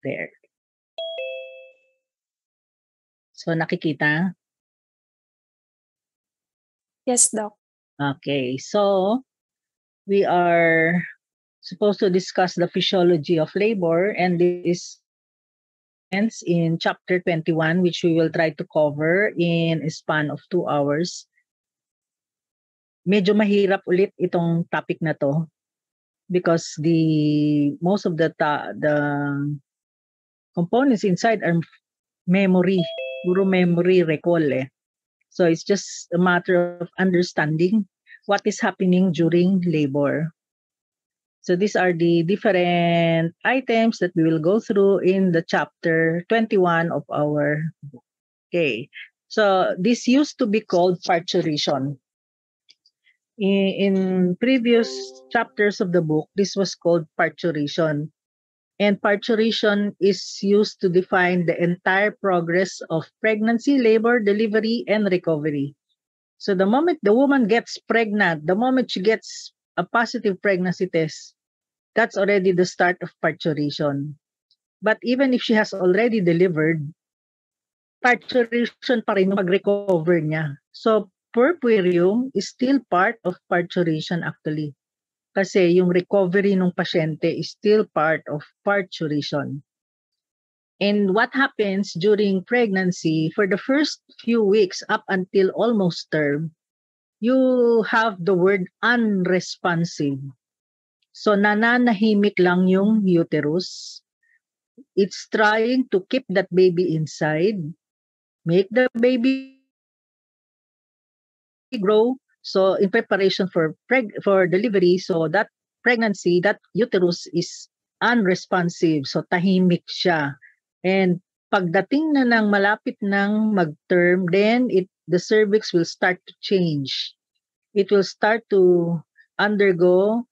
There. So, nakikita? Yes, Doc. Okay. So, we are supposed to discuss the physiology of labor, and this ends in chapter 21, which we will try to cover in a span of 2 hours. Medyo mahirap ulit itong topic na to because most of the components inside are memory, puro memory recall eh. So it's just a matter of understanding what is happening during labor. So these are the different items that we will go through in the chapter 21 of our book. Okay. So this used to be called parturition. In previous chapters of the book, this was called parturition. And parturition is used to define the entire progress of pregnancy, labor, delivery, and recovery. So the moment the woman gets pregnant, the moment she gets a positive pregnancy test, that's already the start of parturition. But even if she has already delivered, parturition pa rin yung pag-recover niya. So puerperium is still part of parturition actually. Kasi yung recovery ng pasyente is still part of parturition. And what happens during pregnancy, for the first few weeks up until almost term, you have the word unresponsive. So nananahimik lang yung uterus. It's trying to keep that baby inside, make the baby grow. So in preparation for delivery, so that pregnancy, that uterus is unresponsive. So tahimik siya. And pagdating na ng malapit ng mag-term, then the cervix will start to change. It will start to undergo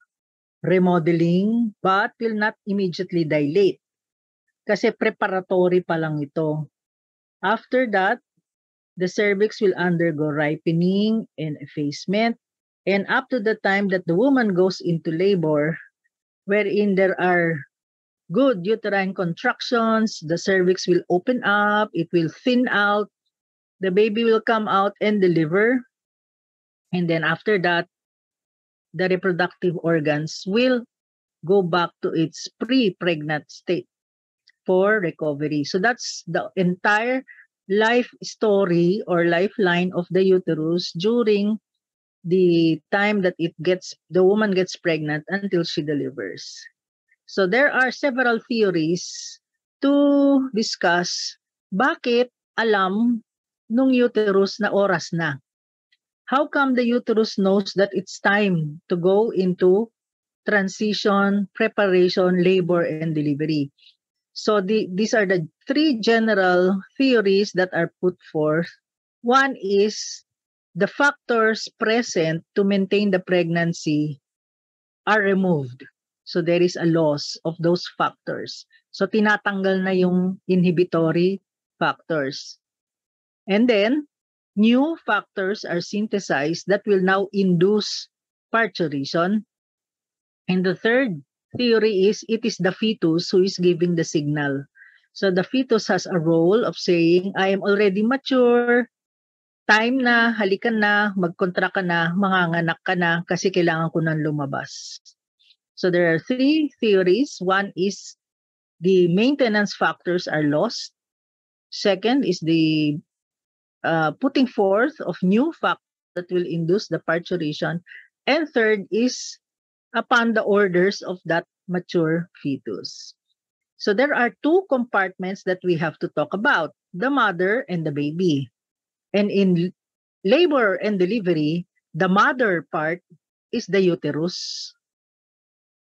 remodeling but will not immediately dilate. Kasi preparatory pa lang ito. After that, the cervix will undergo ripening and effacement. And up to the time that the woman goes into labor, wherein there are good uterine contractions, the cervix will open up, it will thin out, the baby will come out and deliver. And then after that, the reproductive organs will go back to its pre-pregnant state for recovery. So that's the entire life story or lifeline of the uterus during the time that the woman gets pregnant until she delivers. So there are several theories to discuss bakit alam nung uterus na oras na. How come the uterus knows that it's time to go into transition, preparation, labor, and delivery? So these are the three general theories that are put forth. One is the factors present to maintain the pregnancy are removed. So there is a loss of those factors. So tinatanggal na yung inhibitory factors. And then, new factors are synthesized that will now induce parturition. And the third theory is it is the fetus who is giving the signal. So the fetus has a role of saying, I am already mature, time na, halikan na, mag-contract ka na, manganganak ka na, kasi kailangan ko nang lumabas. So there are three theories. One is the maintenance factors are lost. Second is the putting forth of new factors that will induce the parturition. And third is upon the orders of that mature fetus. So there are two compartments that we have to talk about, the mother and the baby. And in labor and delivery, the mother part is the uterus.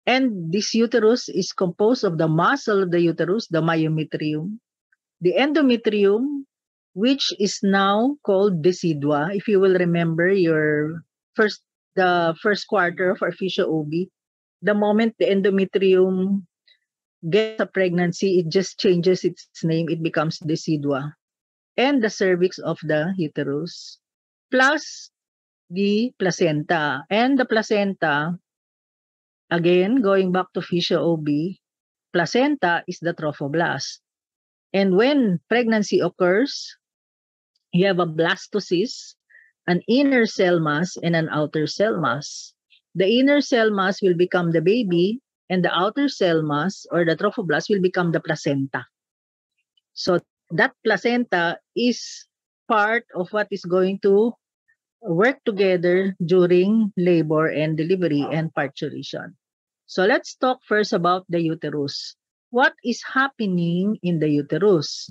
And this uterus is composed of the muscle of the uterus, the myometrium, the endometrium, which is now called decidua. If you will remember the first quarter of our physio-OB, the moment the endometrium gets a pregnancy, it just changes its name. It becomes decidua. And the cervix of the uterus, plus the placenta. And the placenta, again, going back to physio-OB, placenta is the trophoblast. And when pregnancy occurs, you have a blastocyst, an inner cell mass, and an outer cell mass. The inner cell mass will become the baby, and the outer cell mass or the trophoblast will become the placenta. So that placenta is part of what is going to work together during labor and delivery and parturition. So let's talk first about the uterus. What is happening in the uterus?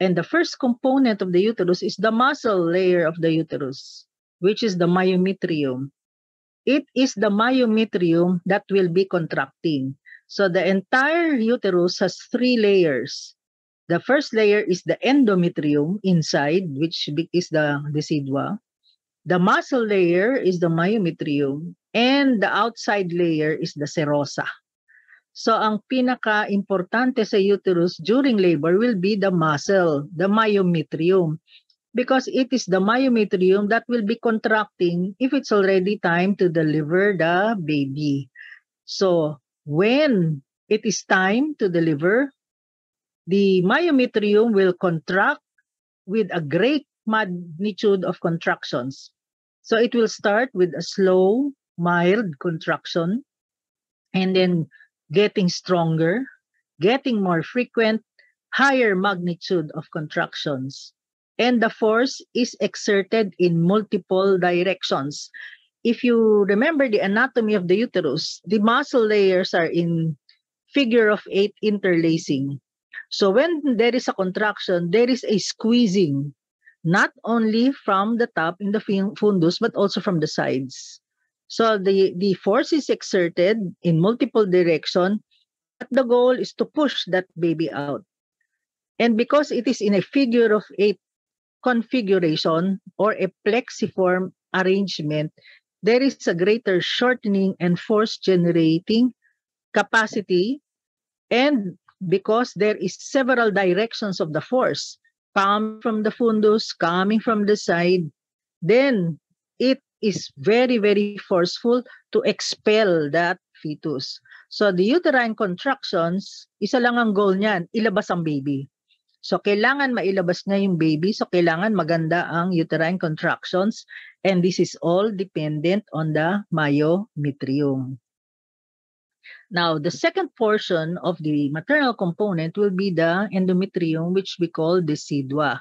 And the first component of the uterus is the muscle layer of the uterus, which is the myometrium. It is the myometrium that will be contracting. So the entire uterus has 3 layers. The first layer is the endometrium inside, which is the decidua. The muscle layer is the myometrium, and the outside layer is the serosa. So ang pinaka-importante sa uterus during labor will be the muscle, the myometrium, because it is the myometrium that will be contracting if it's already time to deliver the baby. So when it is time to deliver, the myometrium will contract with a great magnitude of contractions. So it will start with a slow, mild contraction, and then getting stronger, getting more frequent, higher magnitude of contractions. And the force is exerted in multiple directions. If you remember the anatomy of the uterus, the muscle layers are in figure of 8 interlacing. So when there is a contraction, there is a squeezing, not only from the top in the fundus, but also from the sides. So the force is exerted in multiple directions, but the goal is to push that baby out. And because it is in a figure of 8 configuration or a plexiform arrangement, there is a greater shortening and force generating capacity. And because there is several directions of the force, coming from the fundus, coming from the side, then it is very, very forceful to expel that fetus. So the uterine contractions, isa lang ang goal niyan, ilabas ang baby. So kailangan mailabas na yung baby, so kailangan maganda ang uterine contractions, and this is all dependent on the myometrium. Now, the second portion of the maternal component will be the endometrium, which we call decidua.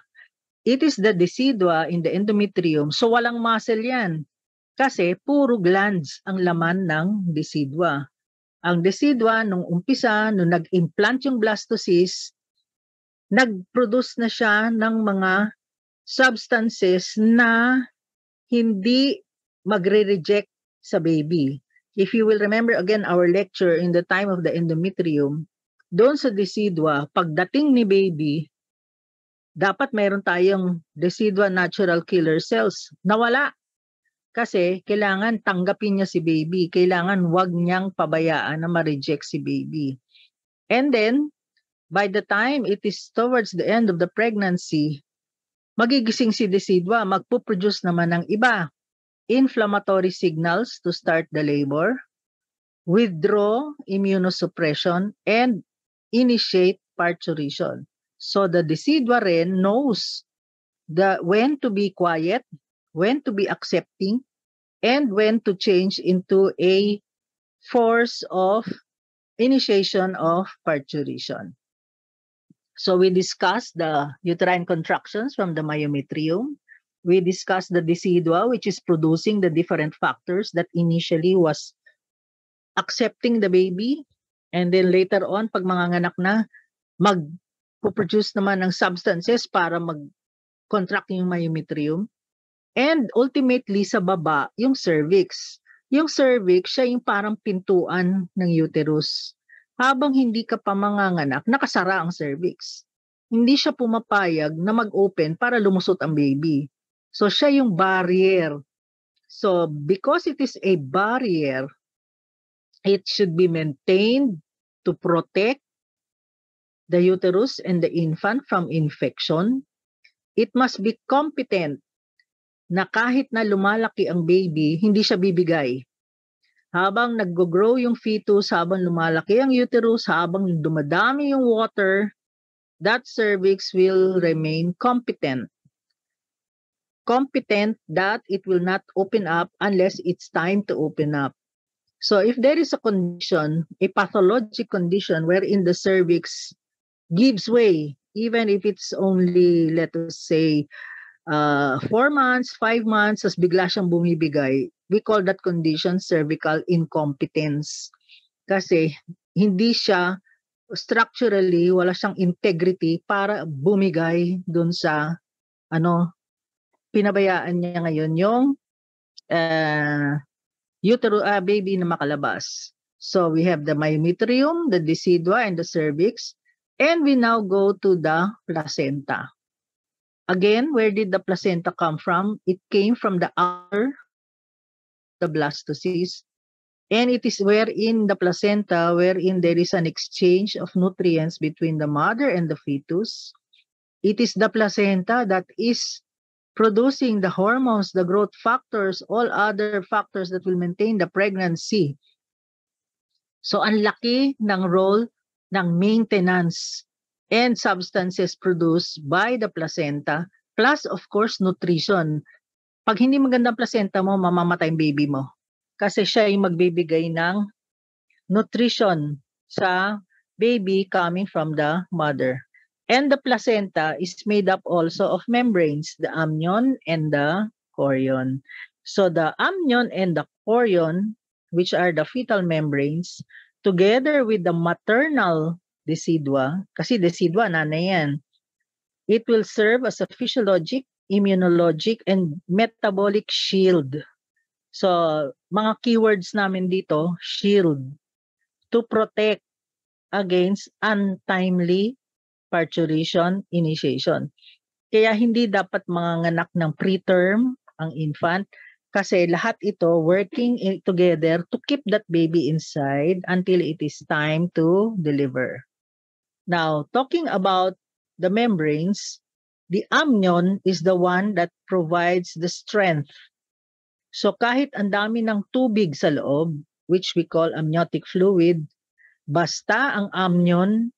It is the decidua in the endometrium. So, walang muscle yan. Kasi puro glands ang laman ng decidua. Ang decidua, nung umpisa, nung nag-implant yung blastocyst, nag-produce na siya ng mga substances na hindi magre-reject sa baby. If you will remember again our lecture in the time of the endometrium, doon sa decidua, pagdating ni baby, dapat mayroon tayong decidua natural killer cells. Nawala. Kasi kailangan tanggapin niya si baby. Kailangan wag niyang pabayaan na ma-reject si baby. And then, by the time it is towards the end of the pregnancy, magigising si decidua, magpuproduce naman ng iba. Inflammatory signals to start the labor, withdraw immunosuppression, and initiate parturition. So the decidua rin knows when to be quiet, when to be accepting, and when to change into a force of initiation of parturition. So we discussed the uterine contractions from the myometrium. We discussed the decidua, which is producing the different factors that initially was accepting the baby. And then later on, pag manganganak na, mag-produce naman ng substances para mag-contract yung myometrium. And ultimately, sa baba, yung cervix. Yung cervix, siya yung parang pintuan ng uterus. Habang hindi ka pa manganganak, nakasara ang cervix. Hindi siya pumapayag na mag-open para lumusot ang baby. So, siya yung barrier. So, because it is a barrier, it should be maintained to protect the uterus and the infant from infection. It must be competent na kahit na lumalaki ang baby, hindi siya bibigay. habang nag-grow yung fetus, habang lumalaki ang uterus, habang dumadami yung water, that cervix will remain competent. Competent that it will not open up unless it's time to open up. So if there is a condition, a pathologic condition wherein the cervix gives way, even if it's only, let us say, 4 months, 5 months, as bigla siyang bumibigay, we call that condition cervical incompetence. Kasi hindi siya structurally, wala siyang integrity para bumigay dun sa pinabayaan niya ngayon yung baby na makalabas. So we have the myometrium, the decidua, and the cervix. And we now go to the placenta. Again, where did the placenta come from? It came from the outer, the blastocyst. And it is wherein the placenta, wherein there is an exchange of nutrients between the mother and the fetus. It is the placenta that is producing the hormones, the growth factors, all other factors that will maintain the pregnancy. So ang laki ng role ng maintenance and substances produced by the placenta, plus of course nutrition. Pag hindi magandang placenta mo, mamamatay yung baby mo. Kasi siya yung magbibigay ng nutrition sa baby coming from the mother. And the placenta is made up also of membranes, the amnion and the chorion. So the amnion and the chorion, which are the fetal membranes, together with the maternal decidua, kasi decidua, nanay yan, it will serve as a physiologic, immunologic, and metabolic shield. So, mga keywords namin dito, shield, to protect against untimely parturition initiation. Kaya hindi dapat manganganak ng preterm ang infant kasi lahat ito working together to keep that baby inside until it is time to deliver. Now, talking about the membranes, the amnion is the one that provides the strength. So kahit ang dami ng tubig sa loob, which we call amniotic fluid, basta ang amnion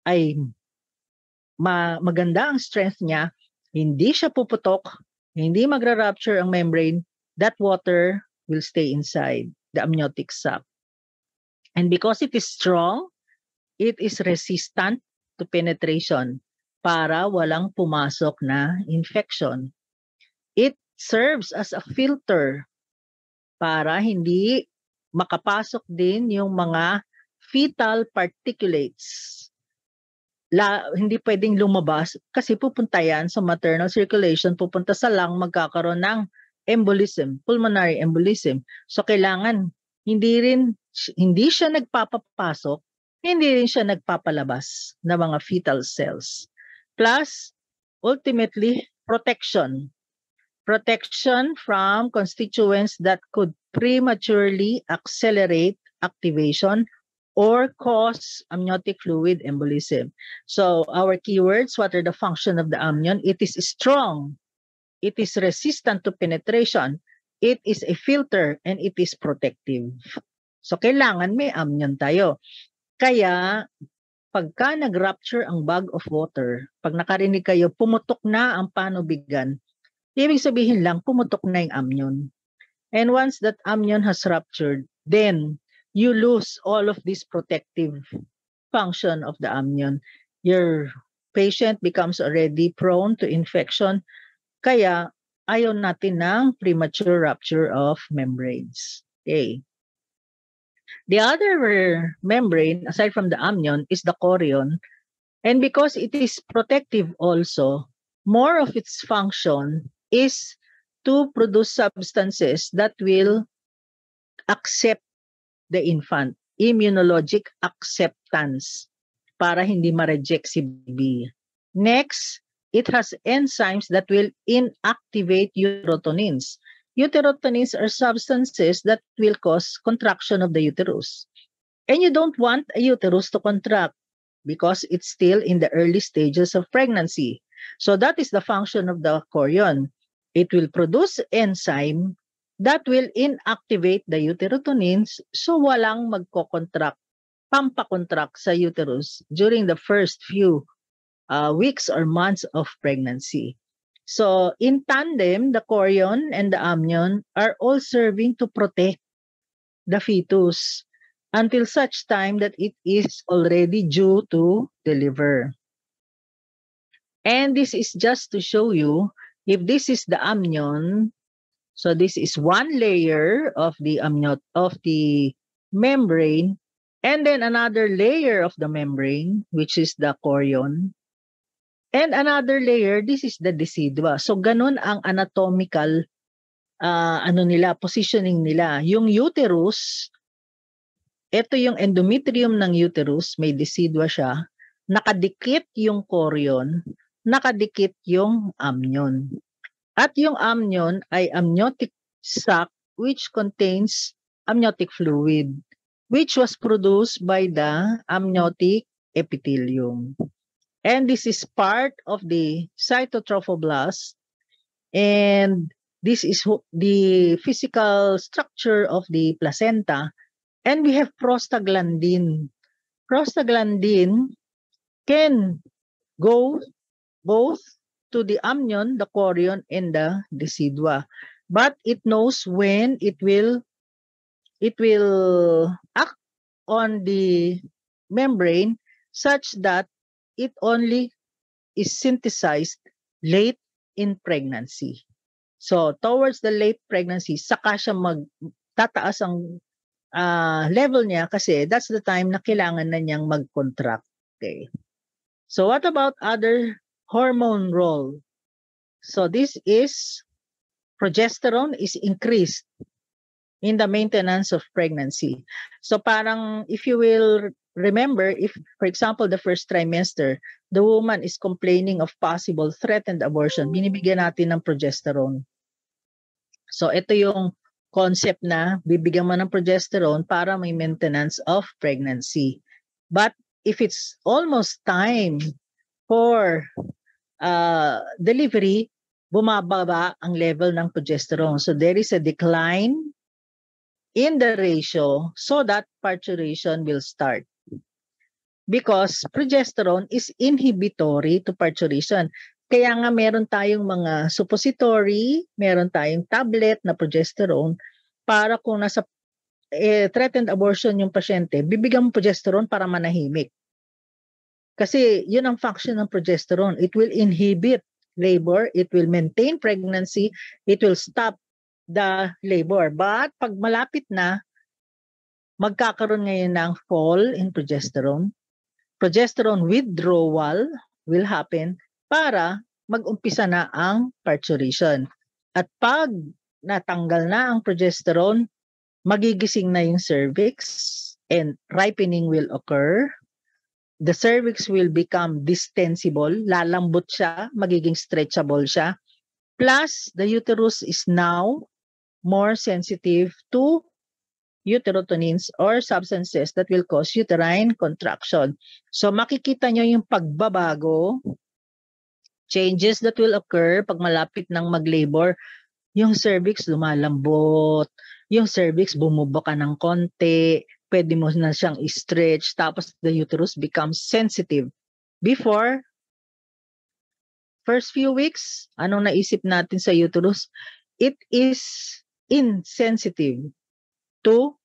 ay maganda ang strength niya, hindi siya puputok, hindi magra-rupture ang membrane, that water will stay inside the amniotic sac. And because it is strong, it is resistant to penetration para walang pumasok na infection. It serves as a filter para hindi makapasok din yung mga fetal particulates. Hindi pwedeng lumabas kasi pupunta yan sa maternal circulation, pupunta sa lung, magkakaroon ng embolism, pulmonary embolism. So kailangan hindi siya nagpapapasok, hindi rin siya nagpapalabas ng mga fetal cells. Plus, ultimately, protection. Protection from constituents that could prematurely accelerate activation or cause amniotic fluid embolism. So our keywords, what are the function of the amnion? It is strong, it is resistant to penetration, it is a filter, and it is protective. So kailangan may amnion tayo. Kaya pagka nag-rupture ang bag of water, pag nakarinig kayo, pumutok na ang panubigan, ibig sabihin lang, pumutok na yung amnion. And once that amnion has ruptured, then you lose all of this protective function of the amnion. Your patient becomes already prone to infection. Kaya ayaw natin ng premature rupture of membranes. Okay. The other membrane, aside from the amnion, is the chorion. And because it is protective also, more of its function is to produce substances that will accept the infant, immunologic acceptance, para hindi ma-reject si baby. Next, it has enzymes that will inactivate uterotonins. Uterotonins are substances that will cause contraction of the uterus. And you don't want a uterus to contract because it's still in the early stages of pregnancy. So that is the function of the chorion. It will produce enzyme that will inactivate the uterotonins so walang magko-contract, pampakontract sa uterus during the first few weeks or months of pregnancy. So in tandem, the chorion and the amnion are all serving to protect the fetus until such time that it is already due to deliver. And this is just to show you, if this is the amnion, so this is one layer of the membrane, and then another layer of the membrane, which is the chorion, and another layer, this is the decidua. So ganun ang anatomical positioning nila. Yung uterus, ito yung endometrium ng uterus, may decidua siya, nakadikit yung chorion, nakadikit yung amnion. At yung amnion ay amniotic sac which contains amniotic fluid, which was produced by the amniotic epithelium. And this is part of the cytotrophoblast, and this is the physical structure of the placenta. And we have prostaglandin. Prostaglandin can go both to the amnion, the chorion, and the decidua. But it knows when it will act on the membrane such that it only is synthesized late in pregnancy. So towards the late pregnancy, saka siya magtataas ang level niya kasi that's the time na kailangan na niyang mag-contract. Okay. So what about other hormone role? So this is progesterone is increased in the maintenance of pregnancy. So parang if you will remember, if for example the first trimester, the woman is complaining of possible threatened abortion, binibigyan natin ng progesterone. So ito yung concept na bibigyan mo ng progesterone para may maintenance of pregnancy. But if it's almost time for delivery, bumababa ang level ng progesterone. So there is a decline in the ratio so that parturition will start. Because progesterone is inhibitory to parturition. Kaya nga meron tayong mga suppository, meron tayong tablet na progesterone para kung nasa threatened abortion yung pasyente, bibigyan mo progesterone para manahimik. Kasi yun ang function ng progesterone. It will inhibit labor, it will maintain pregnancy, it will stop the labor. But pag malapit na, magkakaroon ngayon ng fall in progesterone. Progesterone withdrawal will happen para mag-umpisa na ang parturition. At pag natanggal na ang progesterone, magigising na yung cervix and ripening will occur. The cervix will become distensible, lalambot siya, magiging stretchable siya. Plus, the uterus is now more sensitive to uterotonins or substances that will cause uterine contraction. So makikita nyo yung pagbabago, changes that will occur pag malapit ng mag-labor. Yung cervix lumalambot, yung cervix bumubuka ng konti, pwede mo na siyang i-stretch, tapos the uterus becomes sensitive. Before, first few weeks, anong naisip natin sa uterus? It is insensitive to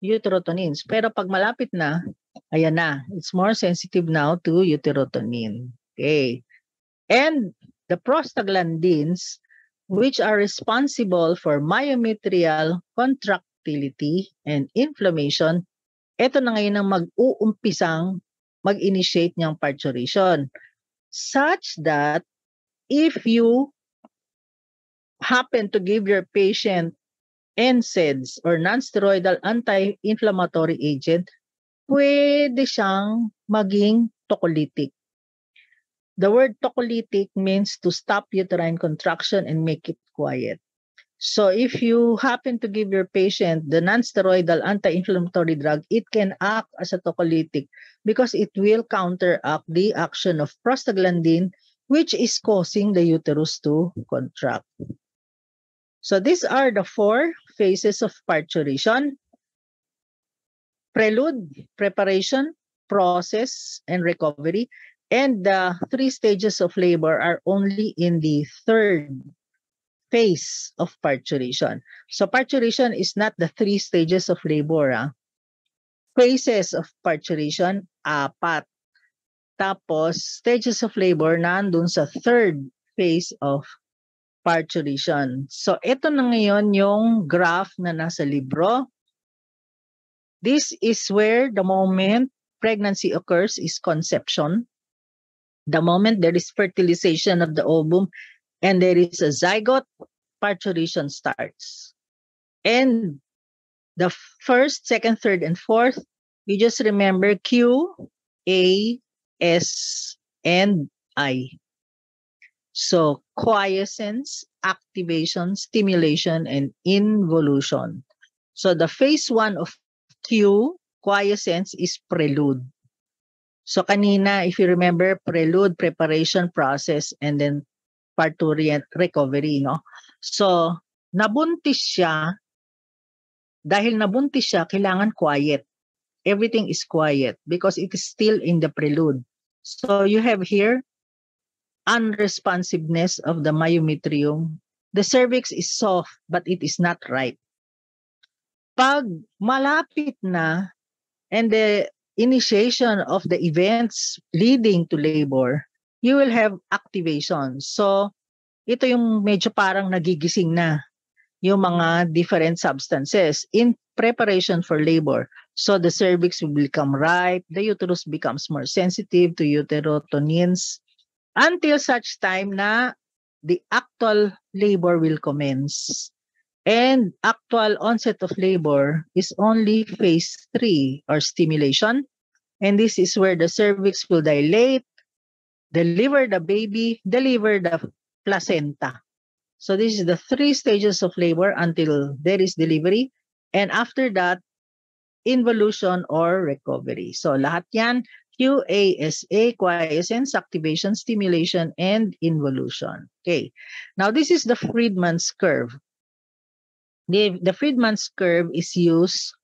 uterotonins. Pero pag malapit na, ayan na, it's more sensitive now to uterotonin. Okay. And the prostaglandins, which are responsible for myometrial contractility and inflammation, ito na ngayon ang mag-uumpisang mag-initiate niyang parturition. Such that if you happen to give your patient NSAIDs or non-steroidal anti-inflammatory agent, pwede siyang maging tocolytic. The word tocolytic means to stop uterine contraction and make it quiet. So if you happen to give your patient the non-steroidal anti-inflammatory drug, it can act as a tocolytic because it will counteract the action of prostaglandin, which is causing the uterus to contract. So these are the 4 phases of parturition: prelude, preparation, process, and recovery. And the 3 stages of labor are only in the 3rd phase of parturition. So parturition is not the 3 stages of labor. Phases of parturition, 4. Tapos, stages of labor, nandun sa 3rd phase of parturition. So, ito na ngayon yung graph na nasa libro. This is where the moment pregnancy occurs is conception. The moment there is fertilization of the ovum and there is a zygote, parturition starts. And the 1st, 2nd, 3rd, and 4th, you just remember Q, A, S, and I. So, quiescence, activation, stimulation, and involution. So, the phase 1 of Q, quiescence, is prelude. So, kanina, if you remember, prelude, preparation, process, and then parturient recovery, no? So, nabuntis siya. Dahil nabuntis siya, kailangan quiet. Everything is quiet because it is still in the prelude. So, you have here unresponsiveness of the myometrium. The cervix is soft but it is not ripe. Pag malapit na and the initiation of the events leading to labor, you will have activation. So, ito yung medyo parang nagigising na yung mga different substances in preparation for labor. So, the cervix will become ripe, the uterus becomes more sensitive to uterotonins, until such time na the actual labor will commence. And actual onset of labor is only phase 3 or stimulation. And this is where the cervix will dilate, deliver the baby, deliver the placenta. So this is the 3 stages of labor until there is delivery. And after that, involution or recovery. So lahat yan, QASA, quiescence, activation, stimulation, and involution. Okay. Now, this is the Friedman's curve. The Friedman's curve is used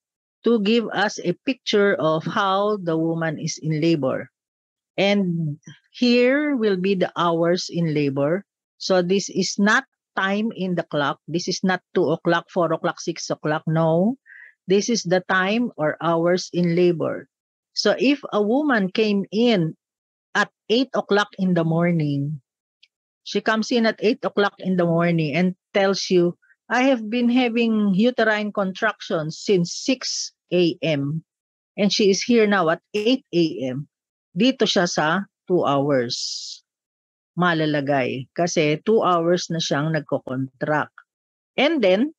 to give us a picture of how the woman is in labor. And here will be the hours in labor. So this is not time in the clock. This is not 2 o'clock, 4 o'clock, 6 o'clock. No. This is the time or hours in labor. So if a woman came in at 8 o'clock in the morning, she comes in at 8 o'clock in the morning and tells you, I have been having uterine contractions since 6 a.m. And she is here now at 8 a.m. Dito siya sa 2 hours. Malalagay. Kasi 2 hours na siyang nagko-contract. And then,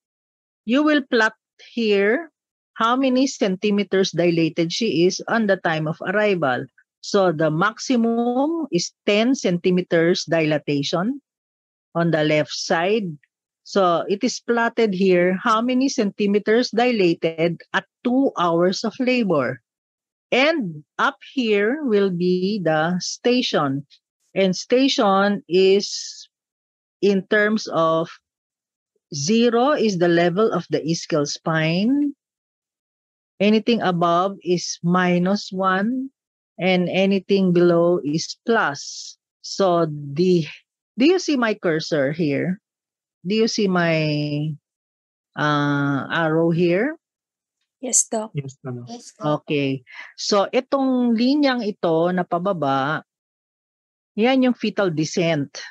you will plot here how many centimeters dilated she is on the time of arrival. So the maximum is 10 centimeters dilatation on the left side. So it is plotted here how many centimeters dilated at 2 hours of labor. And up here will be the station. And station is in terms of 0 is the level of the ischial spine. Anything above is -1 and anything below is plus. So do you see my cursor here? Do you see my arrow here? Yes, Doc. Yes, ano. Yes, Doc. Okay. So itong linyang ito na pababa, yan yung fetal descent.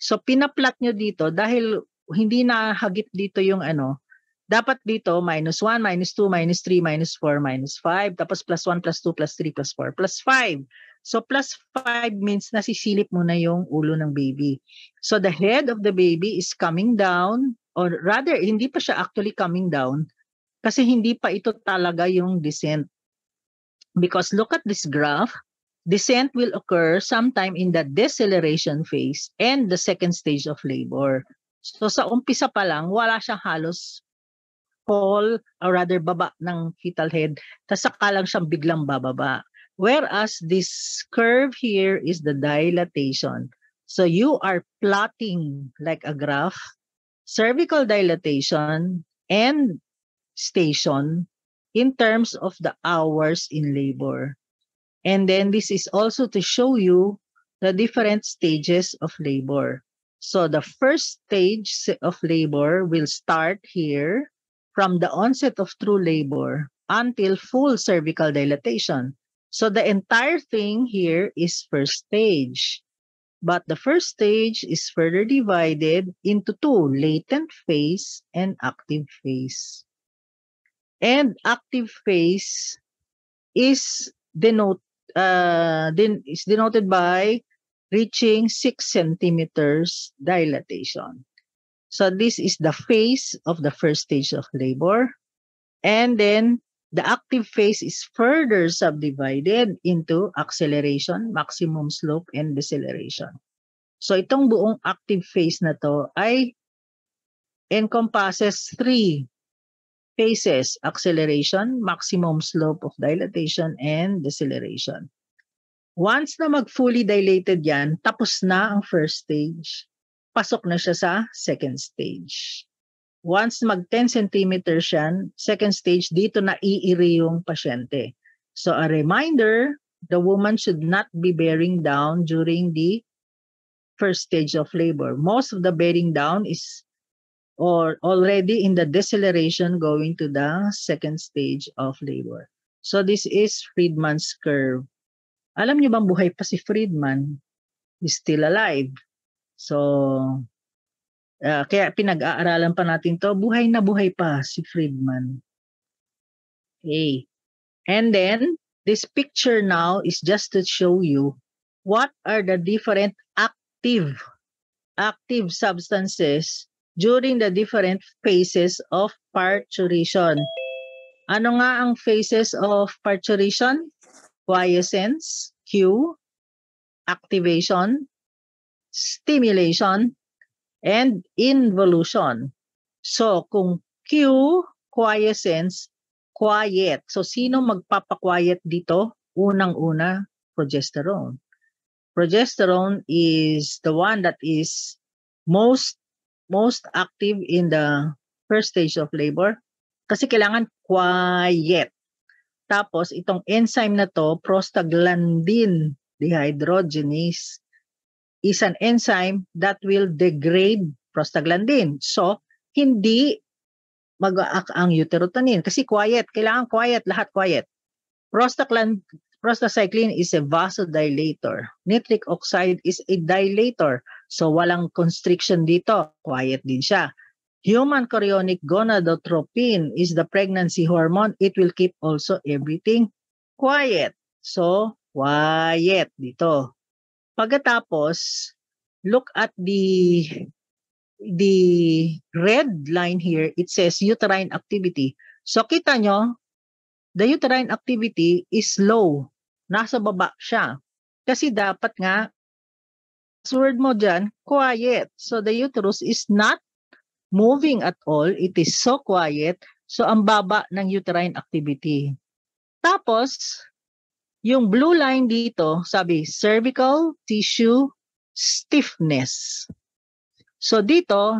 So pinaplat nyo dito dahil hindi na hagip dito yung ano, dapat dito -1, -2, -3, -4, -5, tapos +1, +2, +3, +4, +5. So +5 means nasisilip mo na yung ulo ng baby. So the head of the baby is coming down, or rather, hindi pa siya actually coming down kasi hindi pa ito talaga yung descent. Because look at this graph, descent will occur sometime in the deceleration phase and the 2nd stage of labor. So sa umpisa pa lang, wala siyang halos fall or rather baba ng fetal head, tas saka lang siyang biglang bababa. Whereas this curve here is the dilatation. So you are plotting like a graph, cervical dilatation end station in terms of the hours in labor. And then this is also to show you the different stages of labor. So the first stage of labor will start here from the onset of true labor until full cervical dilatation. So the entire thing here is first stage. But the first stage is further divided into two, latent phase and active phase. And active phase is denoted by reaching 6 centimeters dilatation. So this is the phase of the first stage of labor. And then the active phase is further subdivided into acceleration, maximum slope, and deceleration. So itong buong active phase na to ay encompasses 3 phases: acceleration, maximum slope of dilatation, and deceleration. Once na mag-fully dilated yan, tapos na ang first stage. Pasok na siya sa second stage. Once mag 10 centimeters yan, second stage, dito na iiri yung pasyente. So a reminder, the woman should not be bearing down during the first stage of labor. Most of the bearing down is already in the deceleration going to the second stage of labor. So this is Friedman's curve. Alam niyo bang buhay pa si Friedman? He's still alive. So, kaya pinag-aaralan pa natin to. Buhay na buhay pa si Friedman. Okay. And then, this picture now is just to show you what are the different active substances during the different phases of parturition. Ano nga ang phases of parturition? Quiescence, Q, activation, stimulation, and involution. So, kung Q, quiescence, quiet. So, sino magpapaquiet dito? Unang-una, progesterone. Progesterone is the one that is most active in the first stage of labor kasi kailangan quiet. Tapos, itong enzyme na to, prostaglandin dehydrogenase, is an enzyme that will degrade prostaglandin. So, hindi mag-aak ang uterotonin kasi quiet. Kailangan quiet, lahat quiet. Prostacyclin is a vasodilator. Nitric oxide is a dilator. So, walang constriction dito. Quiet din siya. Human chorionic gonadotropin is the pregnancy hormone. It will keep also everything quiet. So, quiet dito. Pagkatapos, look at the red line here. It says uterine activity. So, kita nyo, the uterine activity is low. Nasa baba siya. Kasi dapat nga, word mo dyan, quiet. So, the uterus is not moving at all. It is so quiet. So, ang baba ng uterine activity. Tapos, yung blue line dito, sabi, cervical tissue stiffness. So, dito,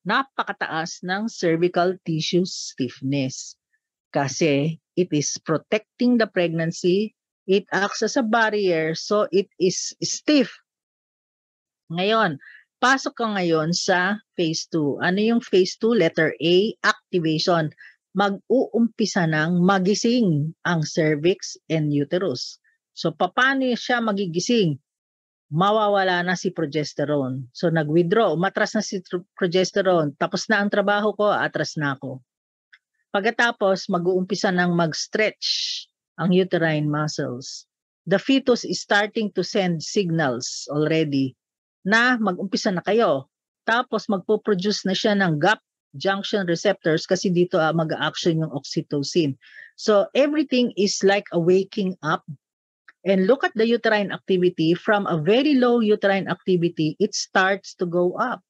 napakataas ng cervical tissue stiffness. Kasi, it is protecting the pregnancy. It acts as a barrier. So, it is stiff. Ngayon, pasok ka ngayon sa phase 2. Ano yung phase 2? Letter A, activation. Mag-uumpisa ng magising ang cervix and uterus. So, paano siya magigising? Mawawala na si progesterone. So, nag-withdraw. Matras na si progesterone. Tapos na ang trabaho ko, atras na ako. Pagkatapos, mag-uumpisa ng mag-stretch ang uterine muscles. The fetus is starting to send signals already na mag-umpisa na kayo. Tapos magpo-produce na siya ng gap junction receptors kasi dito mag-action yung oxytocin. So everything is like a waking up. And look at the uterine activity. From a very low uterine activity, it starts to go up.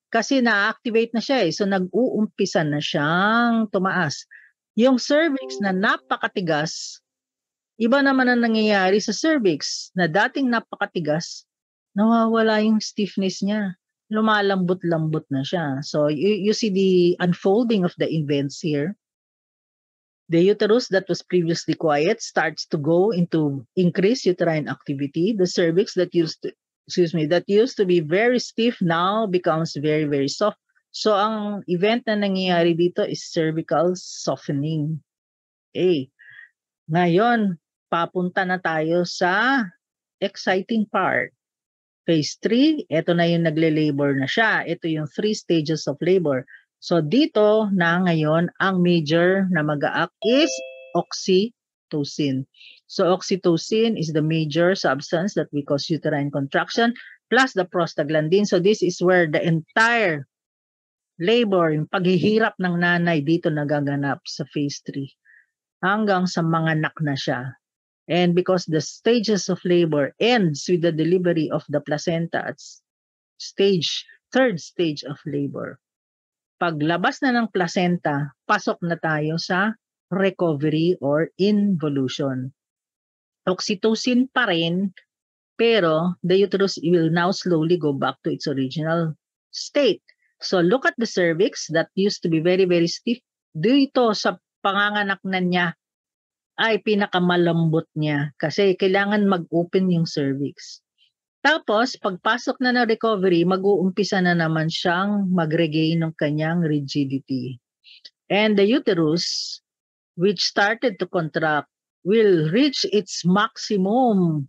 Kasi na-activate na siya eh. So nag-uumpisa na siyang tumaas. Yung cervix na napakatigas, iba naman ang nangyayari sa cervix na dating napakatigas, nawawala yung stiffness niya. lumalambot-lambot na siya. So you see the unfolding of the events here. The uterus that was previously quiet starts to go into increased uterine activity. The cervix that used to be very stiff now becomes very, very soft. So ang event na nangyayari dito is cervical softening. Okay. Ngayon, papunta na tayo sa exciting part. Phase 3, ito na yung nagle-labor na siya. Ito yung 3 stages of labor. So dito na ngayon, ang major na mag-a-act is oxytocin. So oxytocin is the major substance that we cause uterine contraction plus the prostaglandin. So this is where the entire labor, yung paghihirap ng nanay dito nagaganap sa phase 3 hanggang sa manganak na siya. And because the stages of labor ends with the delivery of the placenta at third stage of labor. Paglabas na ng placenta, pasok na tayo sa recovery or involution. Oxytocin pa rin, pero the uterus will now slowly go back to its original state. So look at the cervix that used to be very, very stiff. Dito sa panganganak na niya, ay pinakamalambot niya kasi kailangan mag-open yung cervix. Tapos, pagpasok na ng recovery, mag-uumpisa na naman siyang mag-regain ng kanyang rigidity. And the uterus, which started to contract, will reach its maximum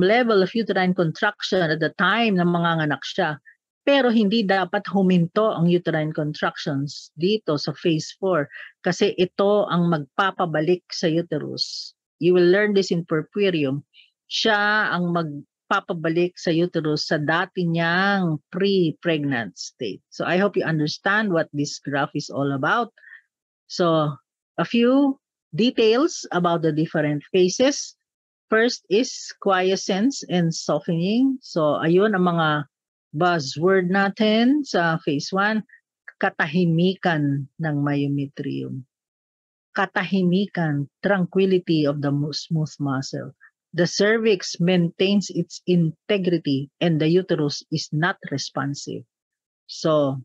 level of uterine contraction at the time na manganganak siya. Pero hindi dapat huminto ang uterine contractions dito sa phase 4 kasi ito ang magpapabalik sa uterus. You will learn this in puerperium. Siya ang magpapabalik sa uterus sa dati niyang pre-pregnant state. So I hope you understand what this graph is all about. So a few details about the different phases. First is quiescence and softening. So ayun ang mga buzzword natin sa phase 1, katahimikan ng myometrium. Katahimikan, tranquility of the smooth muscle. The cervix maintains its integrity and the uterus is not responsive. So,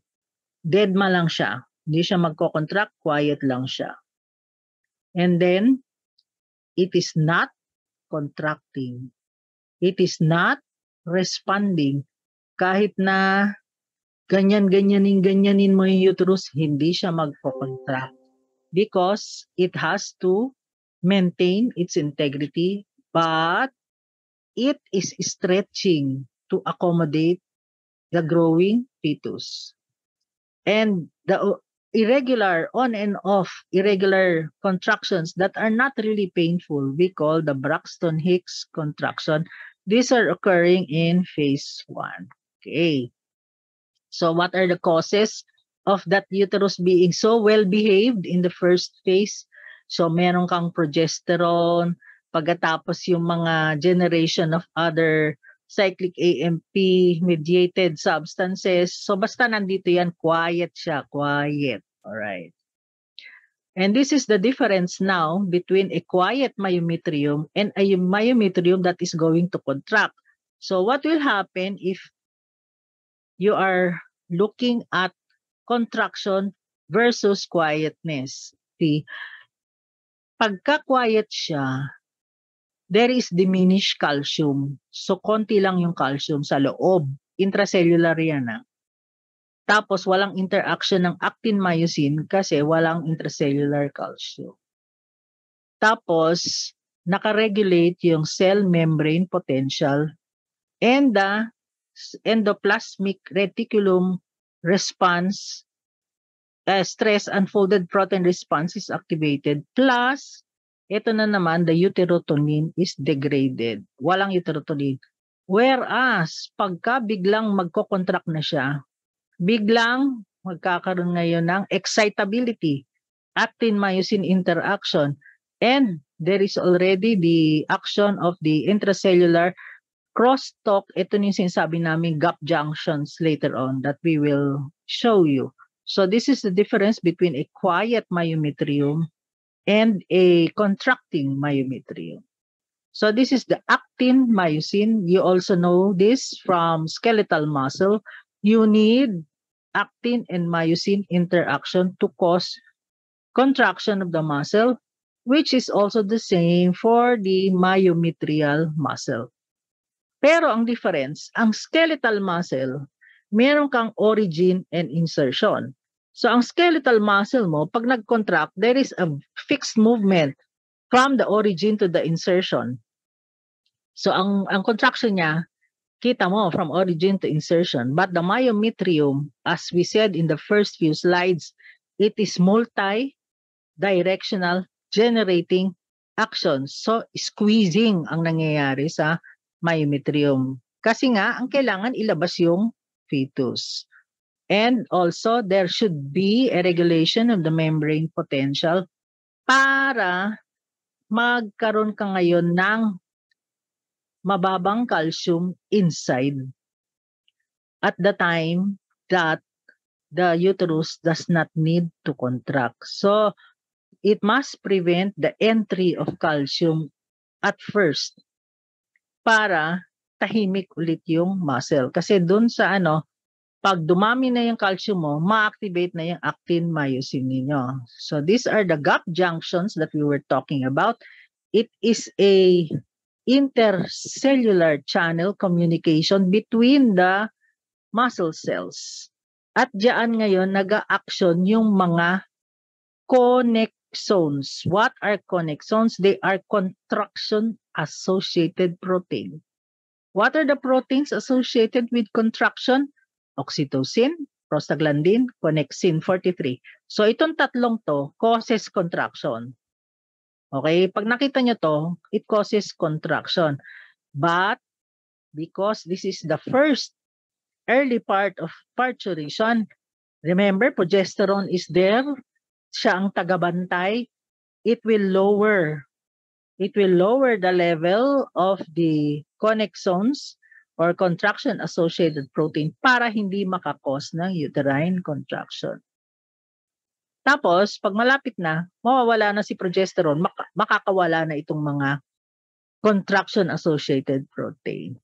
deadma lang siya. Hindi siya magko-contract, quiet lang siya. And then, it is not contracting. It is not responding. Kahit na ganyanin mo yung uterus, hindi siya magpo-contract because it has to maintain its integrity but it is stretching to accommodate the growing fetus. And the irregular on and off irregular contractions that are not really painful, we call the Braxton Hicks contraction. These are occurring in phase 1. Okay. So what are the causes of that uterus being so well behaved in the first phase? So meron kang progesterone, pagkatapos yung mga generation of other cyclic AMP mediated substances. So basta nandito yan, quiet siya, quiet. All right. And this is the difference now between a quiet myometrium and a myometrium that is going to contract. So what will happen if you are looking at contraction versus quietness? See, pagka-quiet siya, there is diminished calcium. So, konti lang yung calcium sa loob. Intracellular yan. Tapos, walang interaction ng actin-myosin kasi walang intracellular calcium. Tapos, nakaregulate yung cell membrane potential and the endoplasmic reticulum response, stress unfolded protein response is activated, plus ito na naman, the uterotonin is degraded. Walang uterotonin. Whereas, pagka biglang magko-contract na siya, biglang magkakaroon ngayon ng excitability, actin-myosin interaction, and there is already the action of the intracellular crosstalk. Ito yung sinasabi namin gap junctions later on that we will show you. So this is the difference between a quiet myometrium and a contracting myometrium. So this is the actin myosin. You also know this from skeletal muscle. You need actin and myosin interaction to cause contraction of the muscle, which is also the same for the myometrial muscle. Pero ang difference, ang skeletal muscle, meron kang origin and insertion. So ang skeletal muscle mo, pag nag-contract, there is a fixed movement from the origin to the insertion. So ang contraction niya, kita mo from origin to insertion. But the myometrium, as we said in the first few slides, it is multi-directional generating action. So squeezing ang nangyayari sa myometrium. Kasi nga, ang kailangan ilabas yung fetus. And also, there should be a regulation of the membrane potential para magkaroon ka ngayon ng mababang calcium inside at the time that the uterus does not need to contract. So, it must prevent the entry of calcium at first para tahimik ulit yung muscle. Kasi dun sa pag dumami na yung calcium mo, ma-activate na yung actin myosin ninyo. So these are the gap junctions that we were talking about. It is a intercellular channel communication between the muscle cells. At diyan ngayon nag-a-action yung mga connexons. What are connexons? They are contraction-associated protein. What are the proteins associated with contraction? Oxytocin, prostaglandin, connexin 43. So itong tatlong to causes contraction. Okay? Pag nakita nyo to, it causes contraction. But because this is the first early part of parturition, remember, progesterone is there. Siya ang tagabantay. It will lower the level of the connexons or contraction-associated protein para hindi makakos ng uterine contraction. Tapos, pag malapit na, mawawala na si progesterone, makakawala na itong mga contraction-associated protein.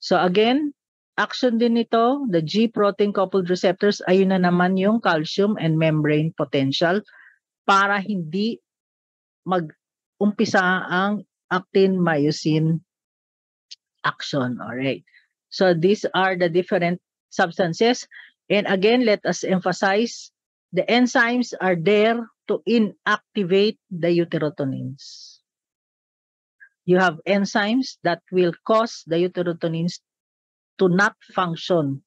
So again, action din nito, the G-protein coupled receptors, ayun na naman yung calcium and membrane potential para hindi mag-umpisa ang actin myosin action. All right. So these are the different substances. And again, let us emphasize the enzymes are there to inactivate the uterotonins. You have enzymes that will cause the uterotonins to not function.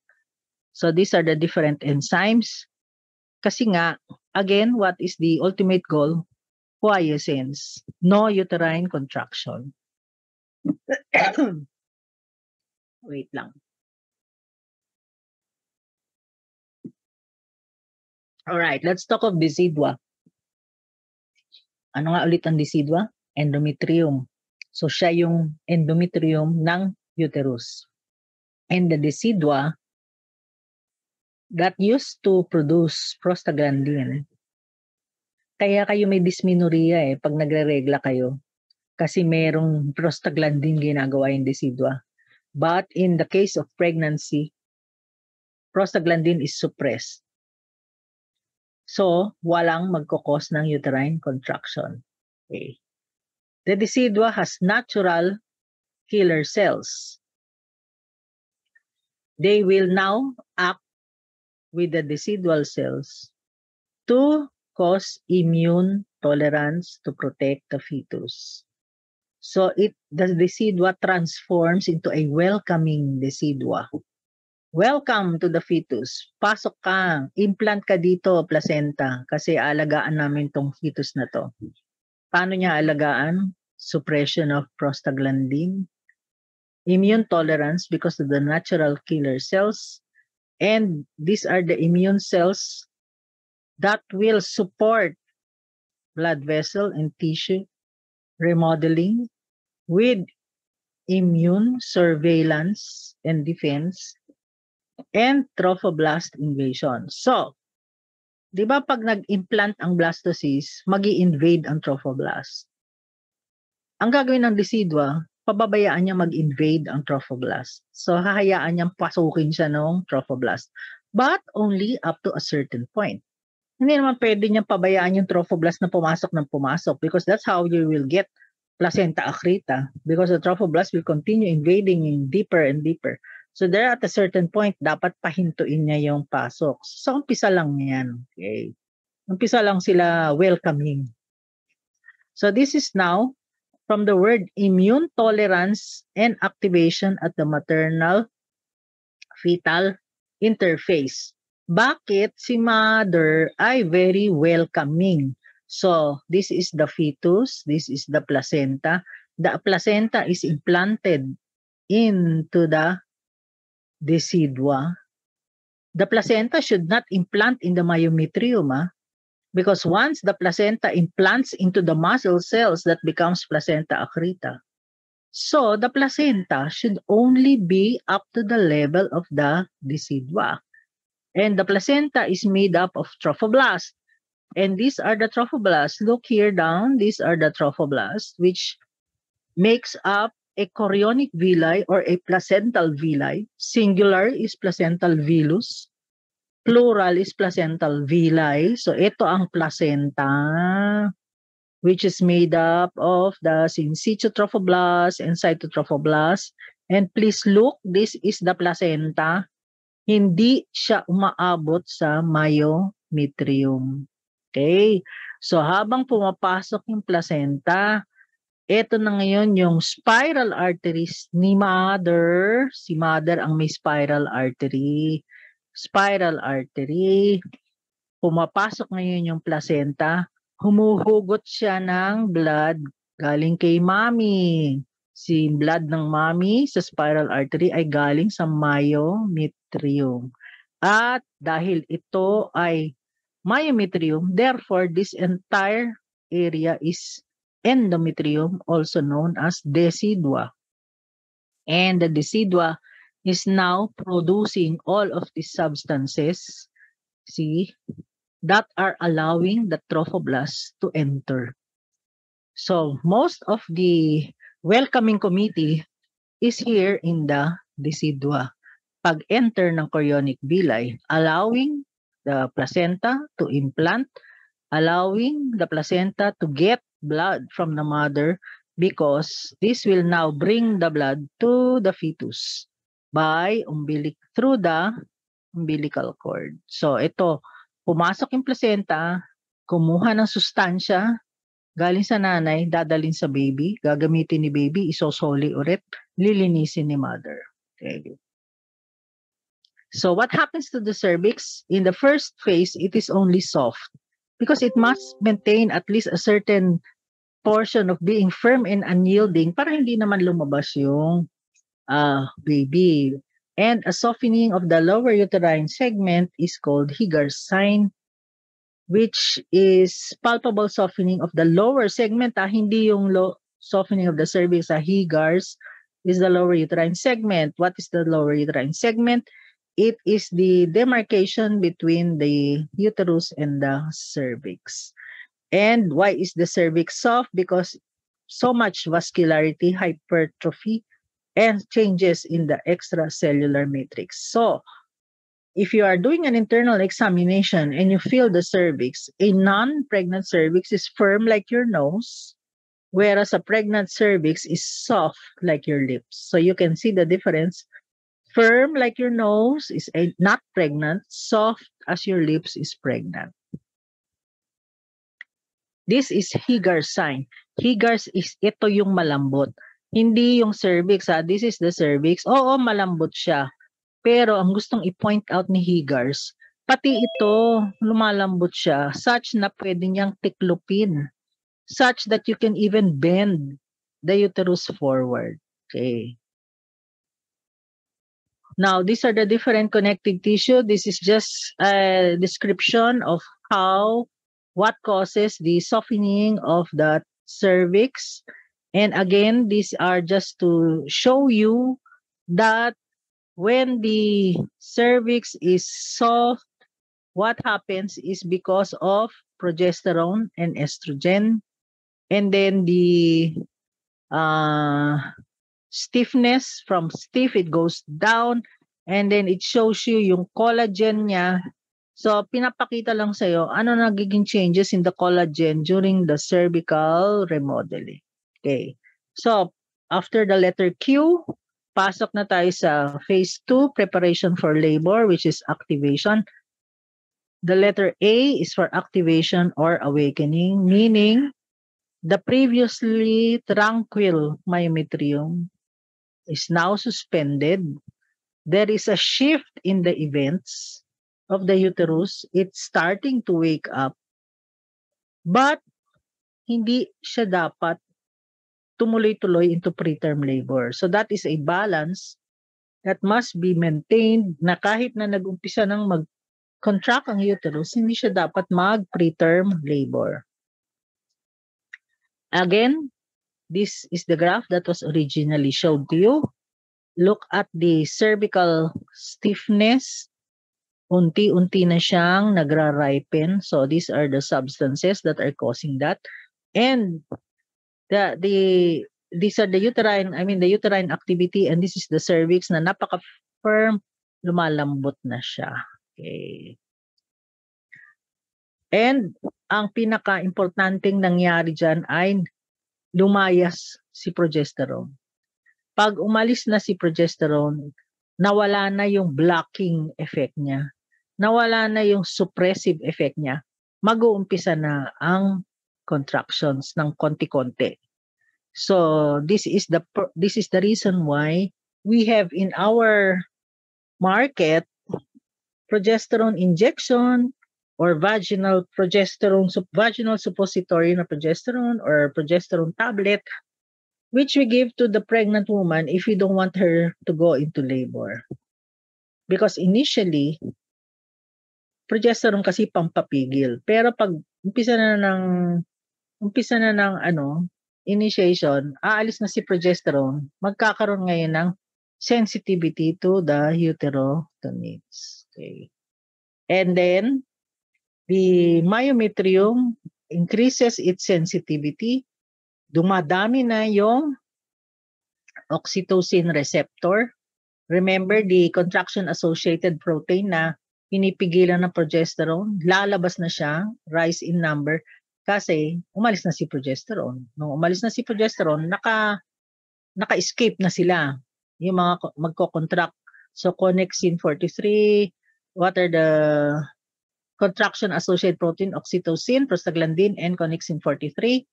So these are the different enzymes. Kasi nga, again, what is the ultimate goal? Quiescence. No uterine contraction. Wait lang. Alright, let's talk of decidua. Ano nga ulit ang decidua? Endometrium. So siya yung endometrium ng uterus. And the decidua that used to produce prostaglandin. Kaya kayo may dysmenorrhea pag nagre-regla kayo. Kasi merong prostaglandin ginagawa yung decidua. But in the case of pregnancy, prostaglandin is suppressed. So, walang magkukos ng uterine contraction. Okay. The decidua has natural killer cells. They will now act with the decidual cells to cause immune tolerance to protect the fetus. So the decidua transforms into a welcoming decidua. Welcome to the fetus. Pasok ka, implant ka dito, placenta, kasi alagaan namin tong fetus na to. Paano niya alagaan? Suppression of prostaglandin, immune tolerance because of the natural killer cells, and these are the immune cells that will support blood vessel and tissue remodeling with immune surveillance and defense and trophoblast invasion. So, di ba pag nag-implant ang blastocyst, magi-invade ang trophoblast. ang gagawin ng decidua, pababayaan niya mag-invade ang trophoblast. So, hahayaan niyang pasukin siya ng trophoblast. But only up to a certain point. Hindi naman pwede niyang pabayaan yung trophoblast na pumasok ng pumasok because that's how you will get placenta accreta because the trophoblast will continue invading in deeper and deeper. So there at a certain point, dapat pahintuin niya yung pasok. So umpisa lang yan. Okay. Umpisa lang sila welcoming. So this is now from the word immune tolerance and activation at the maternal fetal interface. Bakit si mother ay very welcoming? So, this is the fetus, this is the placenta. The placenta is implanted into the decidua. The placenta should not implant in the myometrium, because once the placenta implants into the muscle cells, that becomes placenta accreta. So, the placenta should only be up to the level of the decidua. And the placenta is made up of trophoblasts. And these are the trophoblasts. Look here down. These are the trophoblasts, which makes up a chorionic villi or a placental villi. Singular is placental villus. Plural is placental villi. So, ito ang placenta, which is made up of the in situ trophoblasts and cytotrophoblasts. And please look, this is the placenta. Hindi siya umaabot sa myometrium. Okay? So, habang pumapasok yung placenta, ito na ngayon yung spiral arteries ni mother. Si mother ang may spiral artery. Spiral artery. Pumapasok ngayon yung placenta. Humuhugot siya ng blood galing kay mommy. Si blood ng mommy sa spiral artery ay galing sa myometrium. At dahil ito ay myometrium, therefore this entire area is endometrium, also known as decidua. And the decidua is now producing all of these substances, see, that are allowing the trophoblasts to enter. So most of the welcoming committee is here in the decidua. Pag-enter ng chorionic villi, allowing the placenta to implant, allowing the placenta to get blood from the mother, because this will now bring the blood to the fetus by through the umbilical cord. So ito, pumasok yung placenta, kumuha ng sustansya, galing sa nanay, dadalhin sa baby, gagamitin ni baby, isosoli ulit, lilinisin ni mother. Okay. So what happens to the cervix? In the first phase, it is only soft because it must maintain at least a certain portion of being firm and unyielding para hindi naman lumabas yung baby. And a softening of the lower uterine segment is called Higgar's sign, which is palpable softening of the lower segment. Hindi yung softening of the cervix. Higgar's is the lower uterine segment. What is the lower uterine segment? It is the demarcation between the uterus and the cervix. And why is the cervix soft? Because so much vascularity, hypertrophy, and changes in the extracellular matrix. So, if you are doing an internal examination and you feel the cervix, a non-pregnant cervix is firm like your nose, whereas a pregnant cervix is soft like your lips. So, you can see the difference. Firm like your nose is not pregnant. Soft as your lips is pregnant. This is Higgar's sign. Higgar's is ito yung malambot. Hindi yung cervix. This is the cervix. Oo, malambot siya. Pero ang gustong i-point out ni Higgar's, pati ito, lumalambot siya such na pwede niyang tiklupin. Such that you can even bend the uterus forward. Okay. Now, these are the different connective tissue. This is just a description of what causes the softening of the cervix. And again, these are just to show you that when the cervix is soft, what happens is because of progesterone and estrogen. And then the stiffness. From stiff, it goes down. And then it shows you yung collagen niya. So, pinapakita lang sa'yo ano nagiging changes in the collagen during the cervical remodeling. Okay. So, after the letter Q, pasok na tayo sa phase 2, preparation for labor, which is activation. The letter A is for activation or awakening, meaning the previously tranquil myometrium is now suspended. There is a shift in the events of the uterus. It's starting to wake up. But hindi siya dapat tumuloy-tuloy into preterm labor. So that is a balance that must be maintained na kahit na nag-umpisa ng mag-contract ang uterus, hindi siya dapat mag-preterm labor. Again, this is the graph that was originally showed to you. Look at the cervical stiffness. Unti-unti na siyang nagra-ripen. So these are the substances that are causing that. And these are the uterine activity, and this is the cervix na napaka-firm, lumalambot na siya. Okay. And ang pinaka-importanting nangyari dyan ay lumayas si progesterone. Pag umalis na si progesterone, nawala na yung blocking effect niya. Nawala na yung suppressive effect niya. Mag-uumpisa na ang contractions ng konti-konti. So this is the reason why we have in our market progesterone injection or vaginal suppository na progesterone or progesterone tablet, which we give to the pregnant woman if we don't want her to go into labor. Because initially, progesterone kasi pampapigil. Pero pag umpisa na ng initiation, aalis na si progesterone, magkakaroon ngayon ng sensitivity to the uterotonics. Okay. And then, the myometrium increases its sensitivity. Dumadami na yung oxytocin receptor. Remember, the contraction-associated protein na pinipigilan ng progesterone, lalabas na siya, rise in number, kasi umalis na si progesterone. Nung umalis na si progesterone, naka-escape na sila, yung mga magko-contract. So, connexin 43, what are the contraction-associated protein? Oxytocin, prostaglandin, and connexin 43.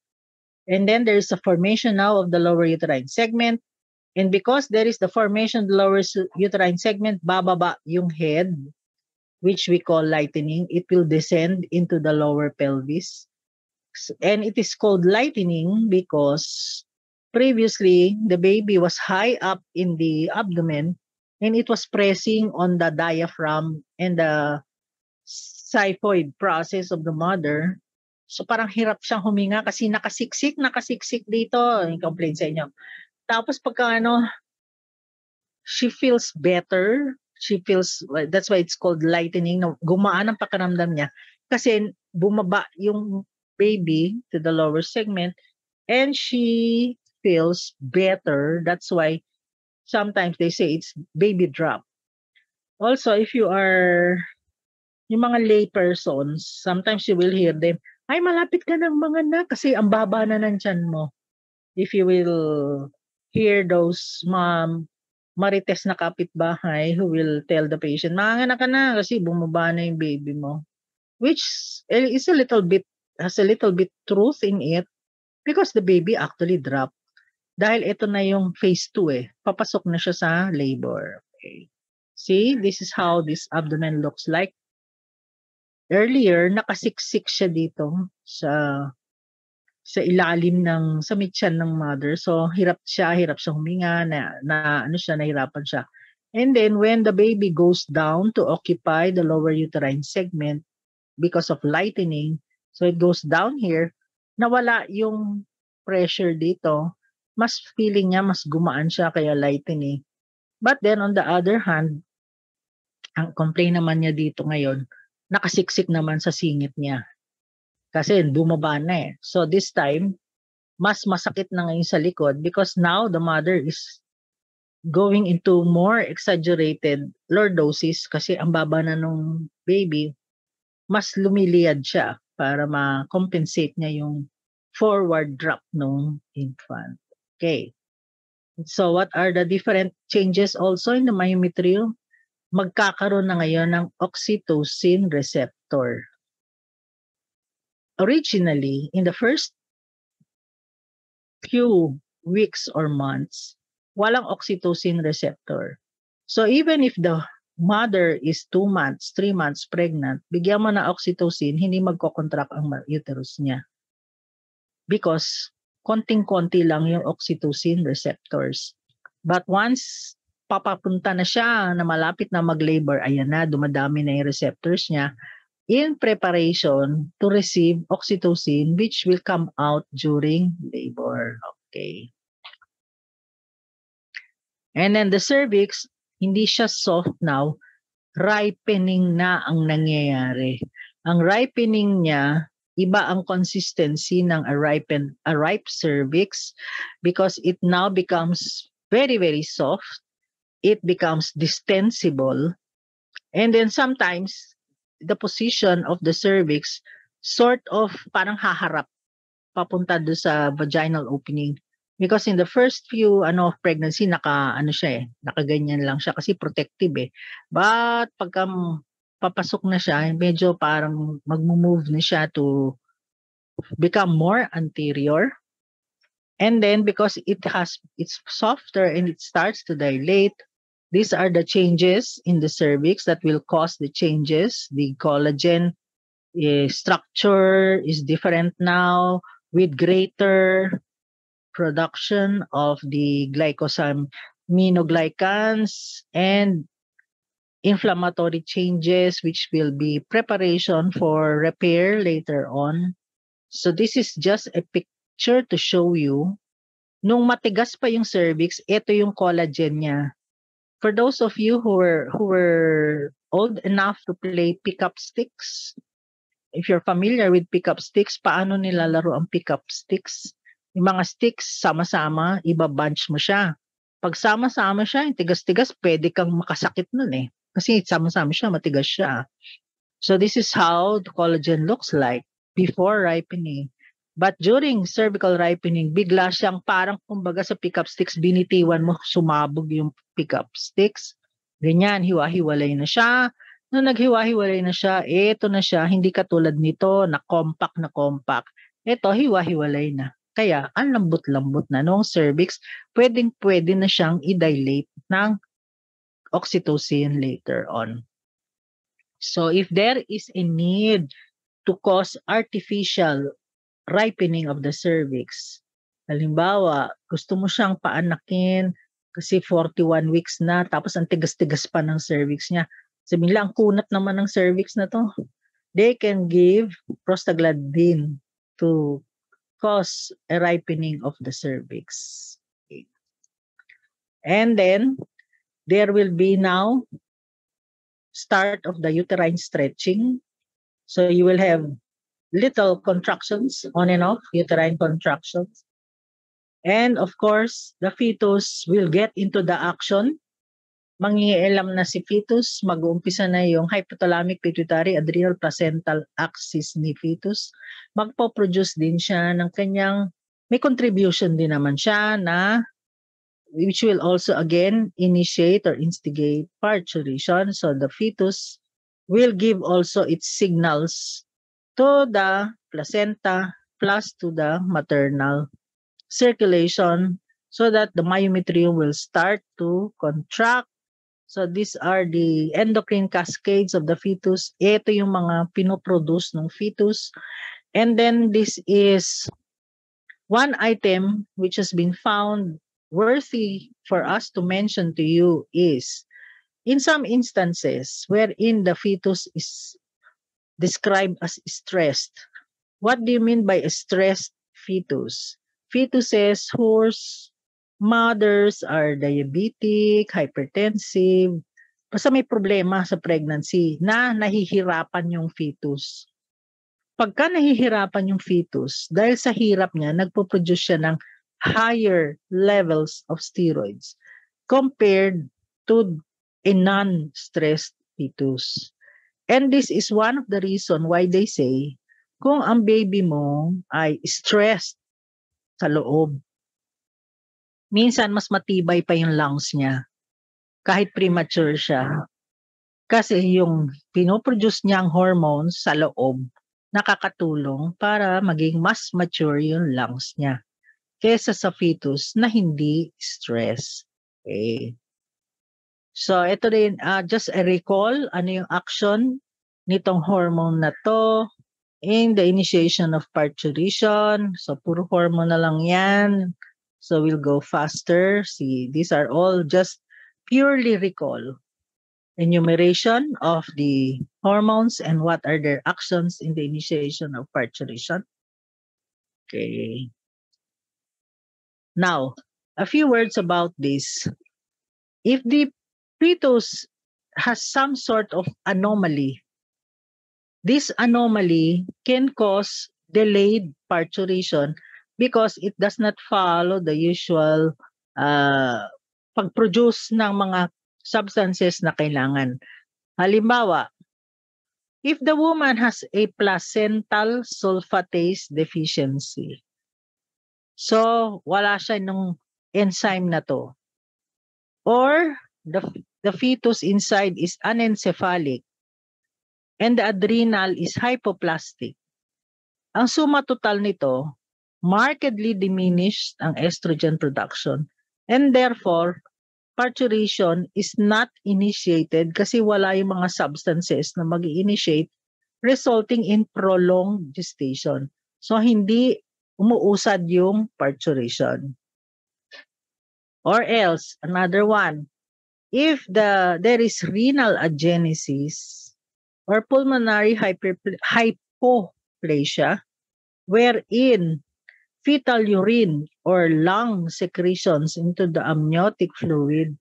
And then there is a formation now of the lower uterine segment. And because there is the formation of the lower uterine segment, bababa yung head, which we call lightening. It will descend into the lower pelvis. And it is called lightening because previously the baby was high up in the abdomen and it was pressing on the diaphragm and the xiphoid process of the mother. So parang hirap siyang huminga kasi nakasiksik dito. Yung complaint sa inyo. Tapos pagka she feels better. That's why it's called lightening. Gumaan ang pakiramdam niya kasi bumaba yung baby to the lower segment and she feels better. That's why sometimes they say it's baby drop. Also, if you are yung mga lay persons, sometimes you will hear them, ay malapit ka ng mga anak kasi ang baba na ng tiyan mo. If you will hear those marites na kapitbahay who will tell the patient, manganak ka na kasi bumaba na yung baby mo. Which is has a little bit truth in it because the baby actually dropped. Dahil ito na yung phase 2 papasok na siya sa labor. Okay. See, this is how this abdomen looks like. Earlier, nakasiksik siya dito sa ilalim sa mityan ng mother. So, hirap siya huminga, nahirapan siya. And then, when the baby goes down to occupy the lower uterine segment because of lightening, so it goes down here, nawala yung pressure dito, mas feeling niya, mas gumaan siya, kaya lightening. But then, on the other hand, ang complaint naman niya dito ngayon, nakasiksik naman sa singit niya. Kasi bumaba na So this time, mas masakit na ngayon sa likod because now the mother is going into more exaggerated lordosis kasi ang baba na nung baby, mas lumiliyad siya para ma-compensate niya yung forward drop nung infant. Okay. So what are the different changes also in the myometrium? Magkakaroon na ngayon ng oxytocin receptor. Originally, in the first few weeks or months, walang oxytocin receptor. So even if the mother is 2 months, 3 months pregnant, bigyan mo na oxytocin, hindi magko-contract ang uterus niya. Because konting-konti lang yung oxytocin receptors. But once papapunta na siya na malapit na mag-labor, ayan na, dumadami na yung receptors niya, in preparation to receive oxytocin which will come out during labor. Okay. And then the cervix, hindi siya soft now, ripening na ang nangyayari. Ang ripening niya, iba ang consistency ng a ripe cervix because it now becomes very, very soft. It becomes distensible. And then sometimes, the position of the cervix sort of parang haharap papunta do sa vaginal opening. Because in the first few of pregnancy, nakaganyan lang siya kasi protective eh. But pagka papasok na siya, medyo parang mag-move na siya to become more anterior. And then because it's softer and it starts to dilate, these are the changes in the cervix that will cause the changes. The collagen structure is different now with greater production of the glycosaminoglycans and inflammatory changes which will be preparation for repair later on. So this is just a picture to show you. Nung matigas pa yung cervix, ito yung collagen niya. For those of you who were old enough to play pickup sticks, if you're familiar with pickup sticks, paano nilalaro ang pickup sticks? Yung mga sticks, sama-sama, iba-bunch mo siya. Pag sama-sama siya, yung tigas-tigas, pwede kang makasakit nun eh. Kasi sama-sama siya, matigas siya. So this is how the collagen looks like before ripening. But during cervical ripening, bigla siyang parang kumbaga sa pickup sticks, binitiwan mo, sumabog yung pickup sticks. Ganyan, hiwa-hiwalay na siya. Nung naghiwa-hiwalay na siya, eto na siya, hindi katulad nito na compact. Eto, hiwa-hiwalay na. Kaya, ang lambot-lambot na nung cervix, pwedeng-pwede na siyang i-dilate ng oxytocin later on. So, if there is a need to cause artificial ripening of the cervix, halimbawa, gusto mo siyang paanakin kasi 41 weeks na, tapos ang tigas-tigas pa ng cervix niya. Sabihin lang, kunat naman ng cervix na to. They can give prostaglandin to cause a ripening of the cervix. Okay. And then, there will be now start of the uterine stretching. So you will have little contractions on and off, uterine contractions. And of course, the fetus will get into the action. Mangingialam na si fetus, mag-uumpisa na yung hypothalamic pituitary adrenal placental axis ni fetus. Magpo-produce din siya ng kanyang, may contribution din naman siya na which will also again initiate or instigate parturition. So the fetus will give also its signals to the placenta plus to the maternal circulation so that the myometrium will start to contract. So these are the endocrine cascades of the fetus. Ito yung mga pinoproduce ng fetus. And then this is one item which has been found worthy for us to mention to you is in some instances wherein the fetus is described as stressed. What do you mean by a stressed fetus? Fetuses whose mothers are diabetic, hypertensive, basta may problema sa pregnancy na nahihirapan yung fetus. pagka nahihirapan yung fetus, dahil sa hirap niya, nagpo-produce siya ng higher levels of steroids compared to a non-stressed fetus. And this is one of the reason why they say, kung ang baby mo ay stressed sa loob, minsan mas matibay pa yung lungs niya kahit premature siya. Kasi yung pinoproduce niyang hormones sa loob, nakakatulong para maging mas mature yung lungs niya kesa sa fetus na hindi stress. Okay. So ito din, just a recall, ano yung action nitong hormone na to in the initiation of parturition. So puro hormone na lang yan. So we'll go faster. See, these are all just purely recall. Enumeration of the hormones and what are their actions in the initiation of parturition. Okay. Now, a few words about this. If the fetus has some sort of anomaly, this anomaly can cause delayed parturition because it does not follow the usual pag-produce ng mga substances na kailangan. Halimbawa, if the woman has a placental sulfatase deficiency, so wala siya nung enzyme na to, or the fetus inside is anencephalic and the adrenal is hypoplastic, ang suma total nito, markedly diminished ang estrogen production and therefore parturition is not initiated kasi wala yung mga substances na mag-initiate resulting in prolonged gestation. So hindi umuusad yung parturition. Or else, another one, if there is renal agenesis or pulmonary hypoplasia wherein fetal urine or lung secretions into the amniotic fluid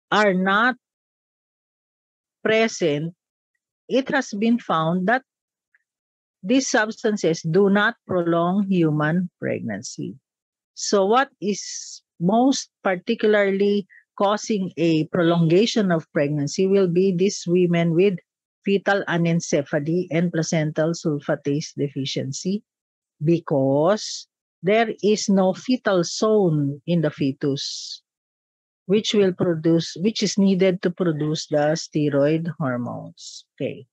are not present, it has been found that these substances do not prolong human pregnancy. So what is most particularly causing a prolongation of pregnancy will be these women with fetal anencephaly and placental sulfatase deficiency, because there is no fetal zone in the fetus which is needed to produce the steroid hormones. Okay.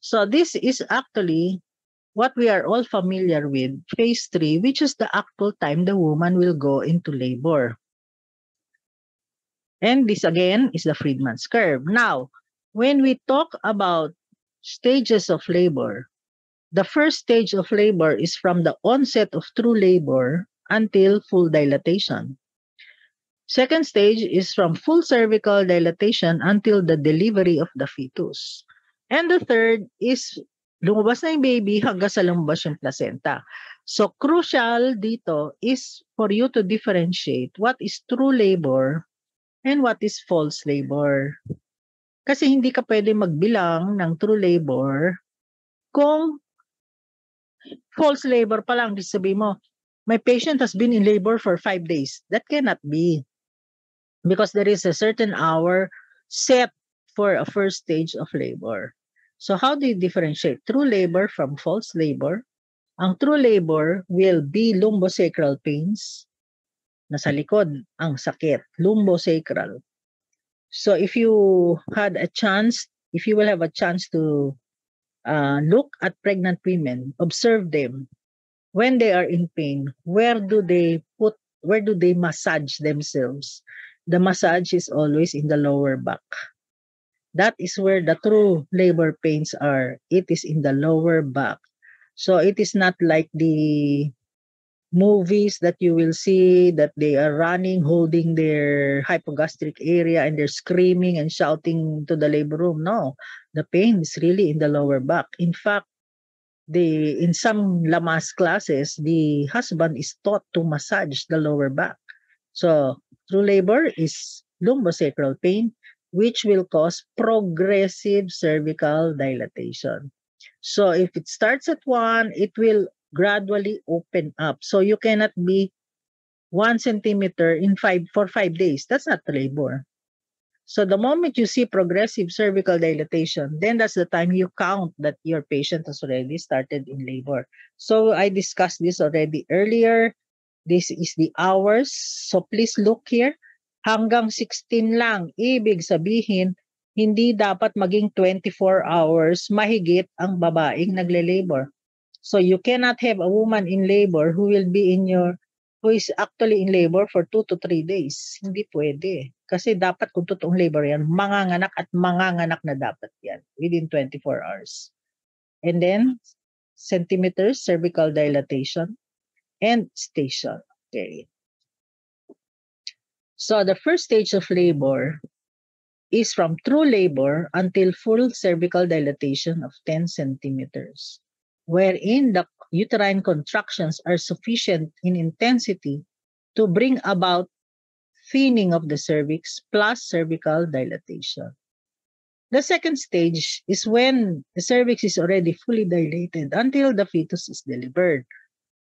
So this is actually what we are all familiar with, phase 3, which is the actual time the woman will go into labor. And this again is the Friedman's curve. Now, when we talk about stages of labor, the first stage of labor is from the onset of true labor until full dilatation. Second stage is from full cervical dilatation until the delivery of the fetus. And the third is lumabas na yung baby hanggang sa lumabas yung placenta. So crucial dito is for you to differentiate what is true labor and what is false labor. Kasi hindi ka pwede magbilang ng true labor kung false labor pa lang. Sabi mo, my patient has been in labor for 5 days. That cannot be. Because there is a certain hour set for a first stage of labor. So how do you differentiate true labor from false labor? Ang true labor will be lumbosacral pains. Nasa likod ang sakit, lumbosacral. So if you will have a chance to look at pregnant women, observe them when they are in pain, where do they massage themselves? The massage is always in the lower back. That is where the true labor pains are. It is in the lower back. So it is not like the movies that you will see that they are running, holding their hypogastric area and they're screaming and shouting to the labor room. No, the pain is really in the lower back. In fact, in some Lamas classes, the husband is taught to massage the lower back. So true labor is lumbosacral pain, which will cause progressive cervical dilatation. So if it starts at 1, it will gradually open up. So you cannot be 1 centimeter for 5 days. That's not labor. So the moment you see progressive cervical dilatation, then that's the time you count that your patient has already started in labor. So I discussed this already earlier. This is the hours. So please look here. Hanggang 16 lang. Ibig sabihin, hindi dapat maging 24 hours mahigit ang babaeng nagle-labor. So you cannot have a woman in labor who is actually in labor for 2 to 3 days. Hindi pwede. Kasi dapat kung totoong labor yan, manganganak at manganganak na dapat yan within 24 hours. And then, centimeters, cervical dilatation, and station. Okay. So the first stage of labor is from true labor until full cervical dilatation of 10 centimeters, wherein the uterine contractions are sufficient in intensity to bring about thinning of the cervix plus cervical dilatation. The second stage is when the cervix is already fully dilated until the fetus is delivered.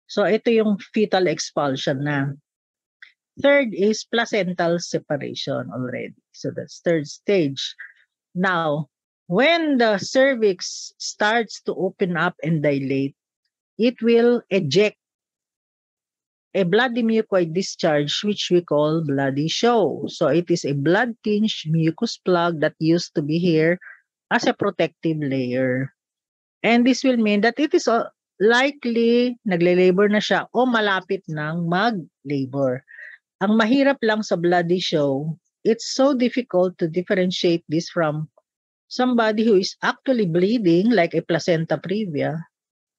So ito yung fetal expulsion na. Third is placental separation already. So that's third stage. Now, when the cervix starts to open up and dilate, it will eject a bloody mucoid discharge, which we call bloody show. So it is a blood-tinged mucus plug that used to be here as a protective layer. And this will mean that it is likely nagle-labor na siya o malapit nang mag-labor. Ang mahirap lang sa bloody show, it's so difficult to differentiate this from somebody who is actually bleeding like a placenta previa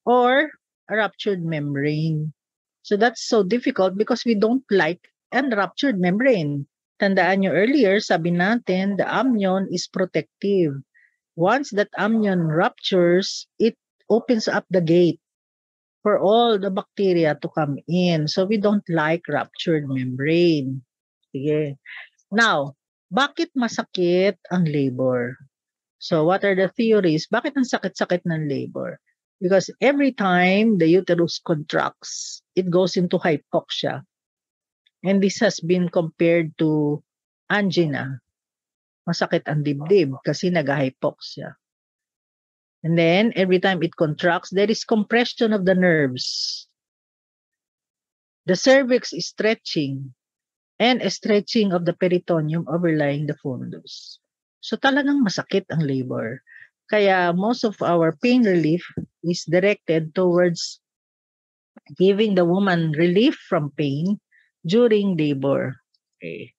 or a ruptured membrane. So that's so difficult because we don't like a ruptured membrane. Tandaan nyo earlier, sabi natin, the amnion is protective. Once that amnion ruptures, it opens up the gate for all the bacteria to come in. So we don't like ruptured membrane. Sige. Now, bakit masakit ang labor? So what are the theories? Bakit ang sakit-sakit ng labor? Because every time the uterus contracts, it goes into hypoxia. And this has been compared to angina. Masakit ang dibdib kasi nag-hypoxia. And then, every time it contracts, there is compression of the nerves. The cervix is stretching and a stretching of the peritoneum overlying the fundus. So talagang masakit ang labor. Kaya most of our pain relief is directed towards giving the woman relief from pain during labor. Okay.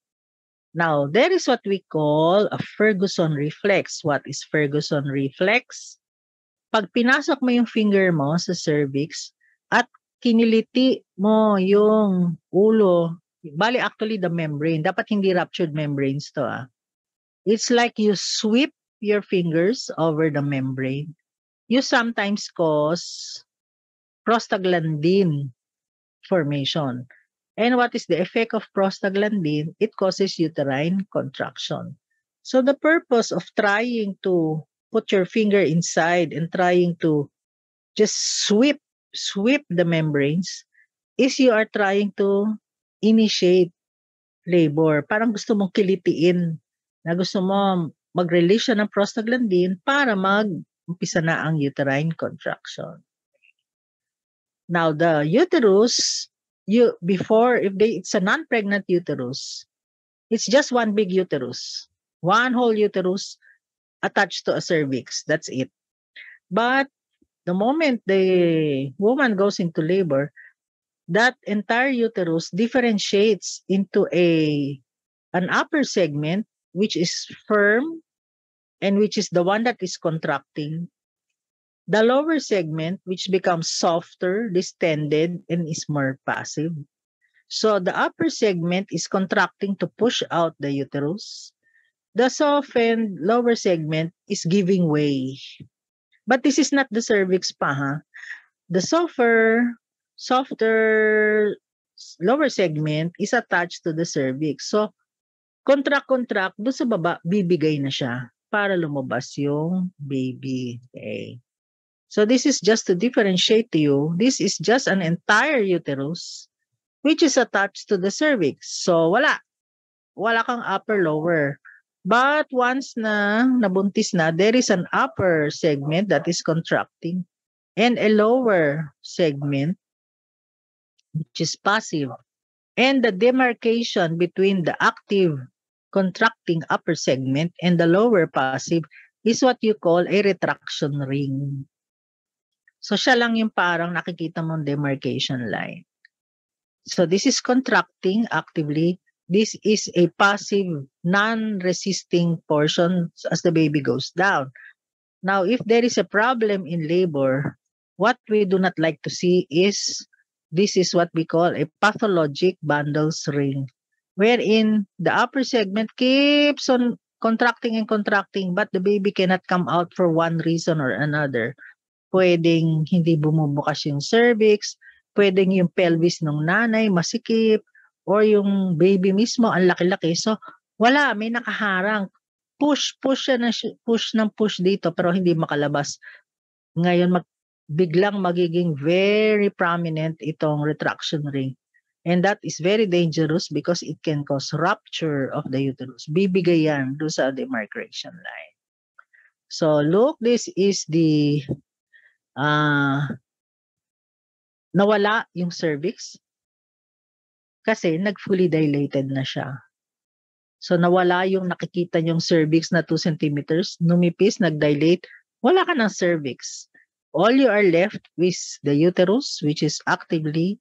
Now, there is what we call a Ferguson reflex. What is Ferguson reflex? Pag pinasok mo yung finger mo sa cervix at kiniliti mo yung ulo, bali actually the membrane, dapat hindi ruptured membranes to It's like you sweep your fingers over the membrane. You sometimes cause prostaglandin formation. And what is the effect of prostaglandin? It causes uterine contraction. So the purpose of trying to put your finger inside and trying to just sweep the membranes is you are trying to initiate labor. Parang gusto mong kilitiin na gusto mo mag-release siya ng prostaglandin para mag-umpisa na ang uterine contraction. Now, the uterus, it's a non-pregnant uterus, it's just one big uterus. One whole uterus attached to a cervix. That's it. But the moment the woman goes into labor, that entire uterus differentiates into an upper segment, which is firm and which is the one that is contracting. The lower segment, which becomes softer, distended, and is more passive. So the upper segment is contracting to push out the uterus. The softened lower segment is giving way. But this is not the cervix pa, The softer lower segment is attached to the cervix. So, contract, doon sa baba, bibigay na siya para lumabas yung baby. Okay. So this is just to differentiate to you. This is just an entire uterus which is attached to the cervix. So wala. Wala kang upper lower. But once na nabuntis na, there is an upper segment that is contracting and a lower segment which is passive. And the demarcation between the active contracting upper segment and the lower passive is what you call a retraction ring. So siya lang yung parang nakikita mong demarcation line. So this is contracting actively. This is a passive, non-resisting portion as the baby goes down. Now, if there is a problem in labor, what we do not like to see is this is what we call a pathologic bundles ring, wherein the upper segment keeps on contracting and contracting, but the baby cannot come out for one reason or another. Pwedeng hindi bumubukas yung cervix, pwedeng yung pelvis ng nanay masikip, or yung baby mismo ang laki-laki. So, wala, may nakaharang. Push ng push dito pero hindi makalabas. Ngayon, biglang magiging very prominent itong retraction ring. And that is very dangerous because it can cause rupture of the uterus. Bibigay yan doon sa demarcation line. So, look, this is the nawala yung cervix kasi nag-fully dilated na siya. So nawala yung nakikita yung cervix na 2 centimeters, numipis, nag-dilate, wala ka ng cervix. All you are left with the uterus which is actively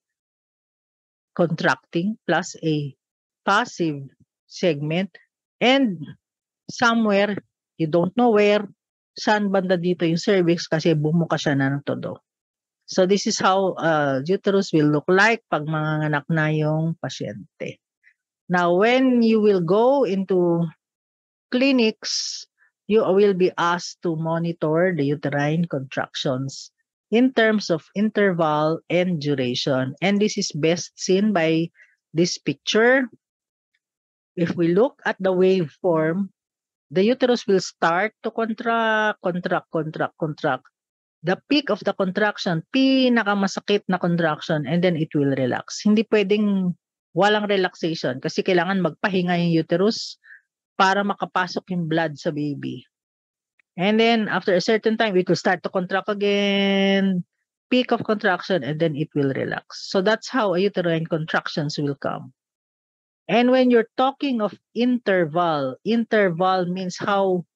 contracting plus a passive segment and somewhere, you don't know where, saan banda dito yung cervix kasi bumuka siya na ng todo. So this is how uterus will look like pag manganganak na yung pasyente. Now, when you will go into clinics, you will be asked to monitor the uterine contractions in terms of interval and duration. And this is best seen by this picture. If we look at the waveform, the uterus will start to contract. The peak of the contraction, pinakamasakit na contraction, and then it will relax. Hindi pwedeng walang relaxation kasi kailangan magpahinga yung uterus para makapasok yung blood sa baby. And then after a certain time, it will start to contract again, peak of contraction, and then it will relax. So that's how uterine contractions will come. And when you're talking of interval means how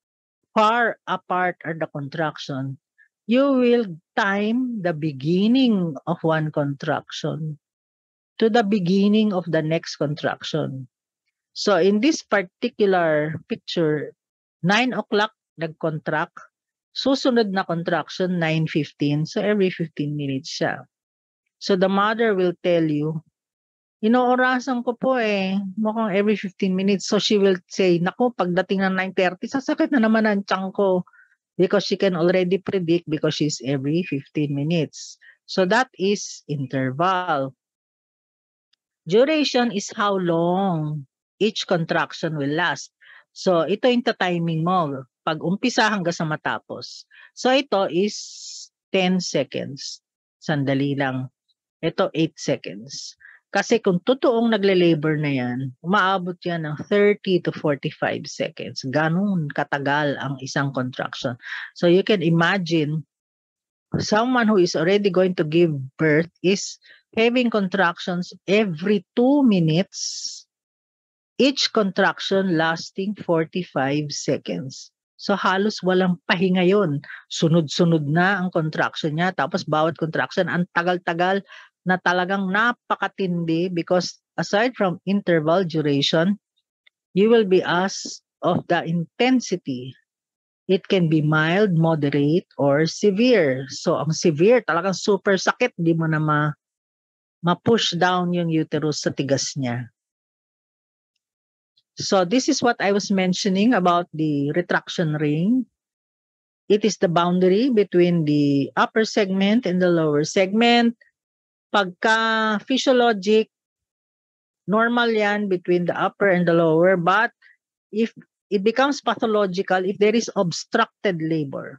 far apart are the contraction. You will time the beginning of one contraction to the beginning of the next contraction. So in this particular picture, 9 o'clock nag-contract, susunod na contraction 9:15, so every 15 minutes siya. So the mother will tell you, inoorasan ko po mukhang every 15 minutes. So she will say, naku, pagdating ng 9:30, sasakit na naman ang tiyan ko. Because she can already predict because she's every 15 minutes. So that is interval. Duration is how long each contraction will last. So ito yung timing mo. Pag umpisa hanggang sa matapos. So ito is 10 seconds. Sandali lang. Ito 8 seconds. Kasi kung totoong nagle-labor na yan, umaabot yan ng 30 to 45 seconds. Ganun katagal ang isang contraction. So you can imagine someone who is already going to give birth is having contractions every 2 minutes, each contraction lasting 45 seconds. So halos walang pahinga yun. Sunod-sunod na ang contraction niya. Tapos bawat contraction, ang tagal-tagal na talagang napakatindi because aside from interval duration, you will be asked of the intensity. It can be mild, moderate, or severe. So ang severe, talagang super sakit. Di mo na ma-push down yung uterus sa tigas niya. So this is what I was mentioning about the retraction ring. It is the boundary between the upper segment and the lower segment. Pagka physiologic, normal yan between the upper and the lower. But if it becomes pathological, if there is obstructed labor,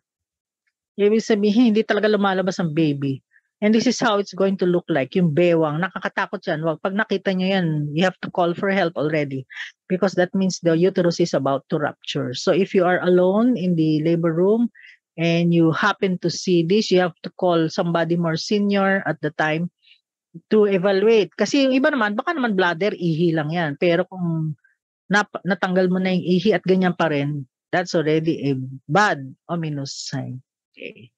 Ibig sabihin, hindi talaga lumalabas ang baby. And this is how it's going to look like, yung bewang. Nakakatakot yan. Wag, pag nakita nyo yan, you have to call for help already because that means the uterus is about to rupture. So if you are alone in the labor room and you happen to see this, you have to call somebody more senior at the time to evaluate. Kasi yung iba naman, baka naman bladder, ihi lang yan. Pero kung natanggal mo na yung ihi at ganyan pa rin, that's already a bad ominous sign. Okay.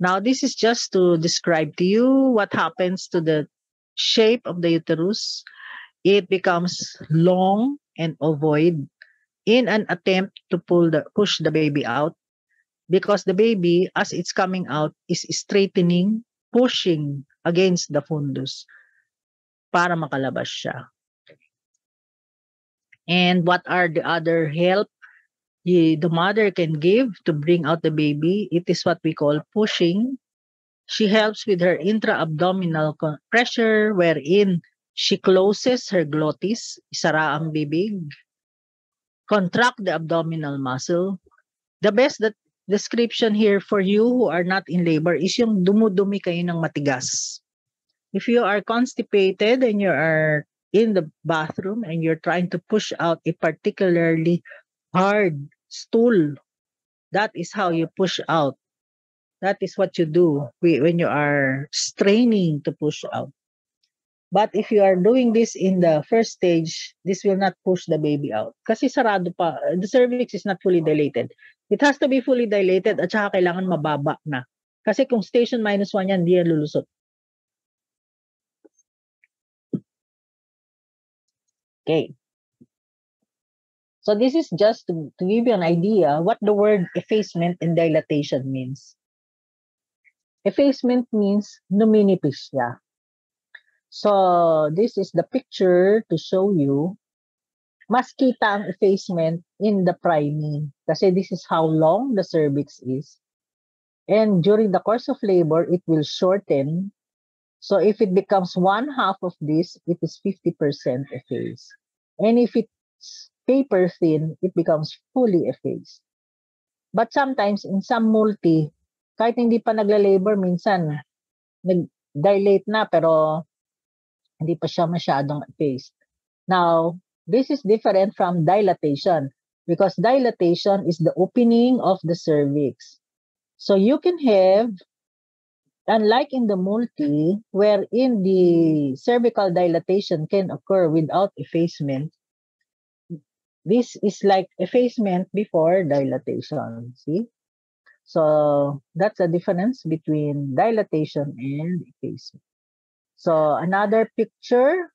Now, this is just to describe to you what happens to the shape of the uterus. It becomes long and ovoid in an attempt to push the baby out because the baby, as it's coming out, is straightening, pushing against the fundus para makalabas siya. And what are the other help the mother can give to bring out the baby? It is what we call pushing. She helps with her intra-abdominal pressure wherein she closes her glottis, isara ang bibig, contract the abdominal muscle. The best description here for you who are not in labor is yung dumudumi kayo ng matigas. If you are constipated and you are in the bathroom and you're trying to push out a particularly hard stool, that is how you push out. That is what you do when you are straining to push out. But if you are doing this in the first stage, this will not push the baby out. Kasi sarado pa. The cervix is not fully dilated. It has to be fully dilated at saka kailangan mababa na. Kasi kung station -1 yan, di yan lulusot. Okay. So this is just to give you an idea what the word effacement and dilatation means. Effacement means numinipis siya. So this is the picture to show you. Mas kita ang effacement in the priming kasi this is how long the cervix is. And during the course of labor, it will shorten. So if it becomes 1/2 of this, it is 50% effaced. And if it's paper thin, it becomes fully effaced. But sometimes in some multi, kahit hindi pa nagla-labor, minsan nag-dilate na pero hindi pa siya masyadong effaced. Now, this is different from dilatation because dilatation is the opening of the cervix. So you can have, unlike in the multi, wherein the cervical dilatation can occur without effacement, this is like effacement before dilatation. See? So that's the difference between dilatation and effacement. So another picture,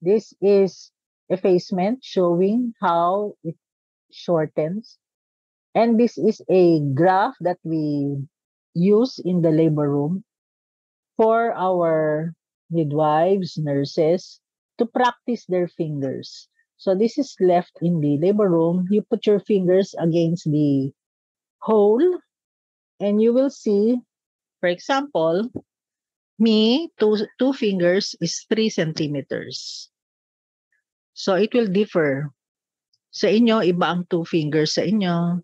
this is effacement showing how it shortens. And this is a graph that we use in the labor room for our midwives, nurses, to practice their fingers. So this is left in the labor room. You put your fingers against the hole and you will see, for example, me, two fingers is 3 centimeters. So it will differ. Sa inyo, iba ang 2 fingers sa inyo.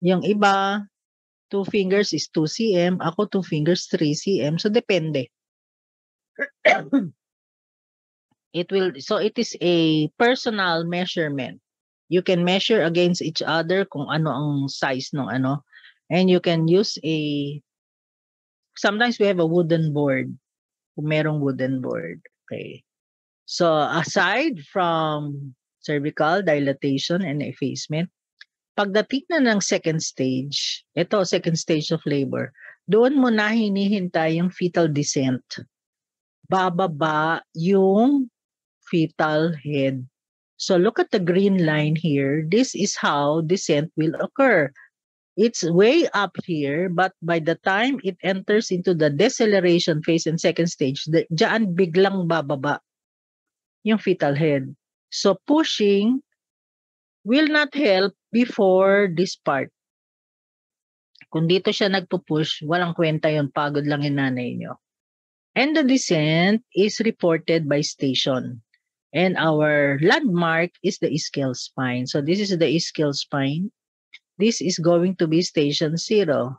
Yung iba, 2 fingers is 2 cm. Ako, 2 fingers, 3 cm. So depende. So it is a personal measurement. You can measure against each other kung ano ang size ng ano. And you can use sometimes we have a wooden board. Kung merong wooden board. Okay. So aside from cervical dilatation and effacement, pagdating na ng second stage, ito second stage of labor, doon mo na hinihintay yung fetal descent. Bababa yung fetal head. So look at the green line here. This is how descent will occur. It's way up here, but by the time it enters into the deceleration phase and second stage, diyan biglang bababa yung fetal head. So pushing will not help before this part. Kung dito siya nagpo-push, walang kwenta yun, pagod lang yung nanay nyo. And the descent is reported by station. And our landmark is the ischial spine. So this is the ischial spine. This is going to be station 0.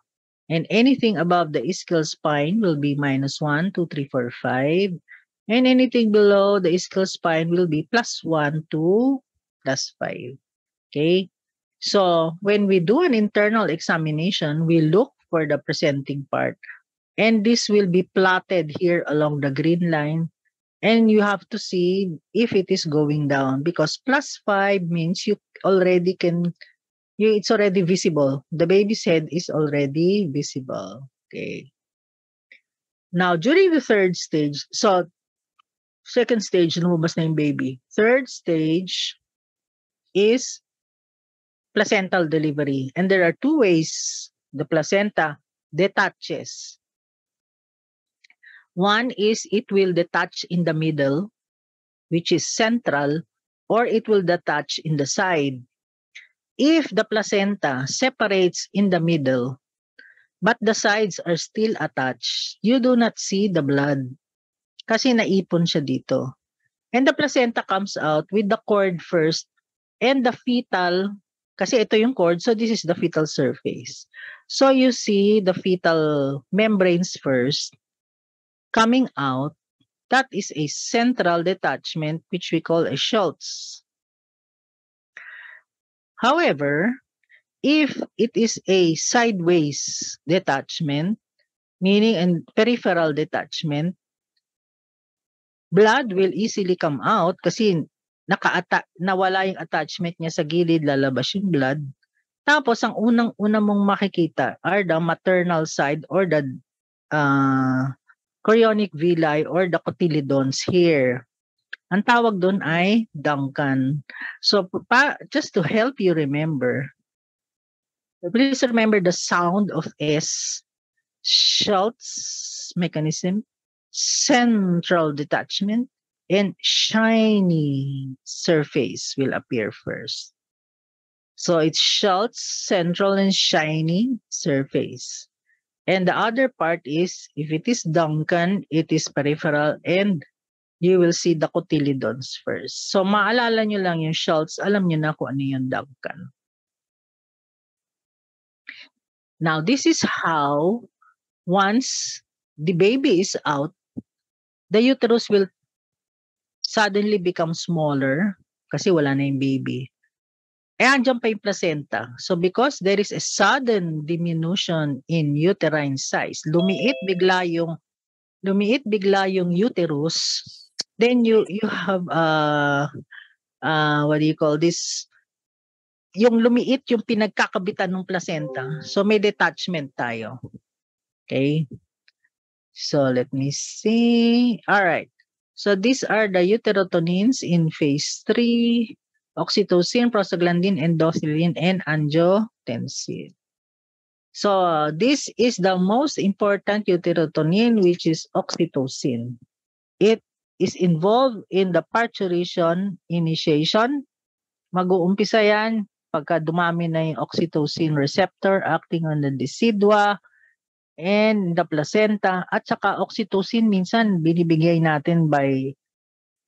And anything above the ischial spine will be -1, 2, 3, 4, 5. And anything below the ischial spine will be +1, 2, +5. Okay? So, when we do an internal examination, we look for the presenting part. And this will be plotted here along the green line. And you have to see if it is going down, because +5 means you already can, it's already visible. The baby's head is already visible. Okay. Now, during the third stage, so second stage, lumabas na yung baby. Third stage is placental delivery. And there are two ways the placenta detaches. One is it will detach in the middle, which is central, or it will detach in the side. If the placenta separates in the middle, but the sides are still attached, you do not see the blood kasi naipon siya dito. And the placenta comes out with the cord first and the fetal, kasi ito yung cord, so this is the fetal surface. So you see the fetal membranes first coming out. That is a central detachment, which we call a Schultz. However, if it is a sideways detachment, meaning a peripheral detachment, blood will easily come out kasi nawala yung attachment niya sa gilid, lalabas yung blood. Tapos, ang unang-una mong makikita are the maternal side or the chorionic villi or the cotyledons here. Ang tawag doon ay Duncan. So, just to help you remember, please remember the sound of S, Schultz mechanism, central detachment, and shiny surface will appear first. So it's Schultz, central, and shiny surface. And the other part is, if it is Duncan, it is peripheral, and you will see the cotyledons first. So maalala nyo lang yung Schultz, alam nyo na kung ano yung Duncan. Now, this is how, once the baby is out, the uterus will suddenly become smaller kasi wala na yung baby. Andyan pa yung placenta. So because there is a sudden diminution in uterine size, lumiit bigla yung uterus, then you have what do you call this? Yung lumiit yung pinagkakabitan ng placenta. So may detachment tayo. Okay? So let me see. All right. So these are the uterotonins in phase 3, oxytocin, prostaglandin, endothelin, and angiotensin. So this is the most important uterotonin, which is oxytocin. It is involved in the parturition initiation. Mag-uumpisa yan pagka dumami na yung oxytocin receptor acting on the decidua and the placenta, at saka oxytocin minsan binibigay natin by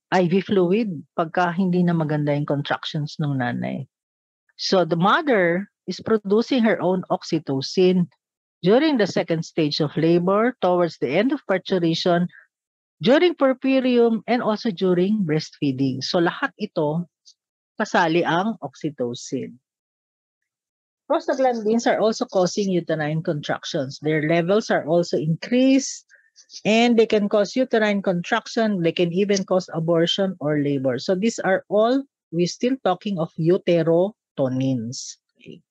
IV fluid pagka hindi na maganda yung contractions ng nanay. So the mother is producing her own oxytocin during the second stage of labor, towards the end of parturition, during puerperium, and also during breastfeeding. So lahat ito, kasali ang oxytocin. Prostaglandins are also causing uterine contractions. Their levels are also increased, and they can cause uterine contraction. They can even cause abortion or labor. So these are all, we're still talking of uterotonins. Okay.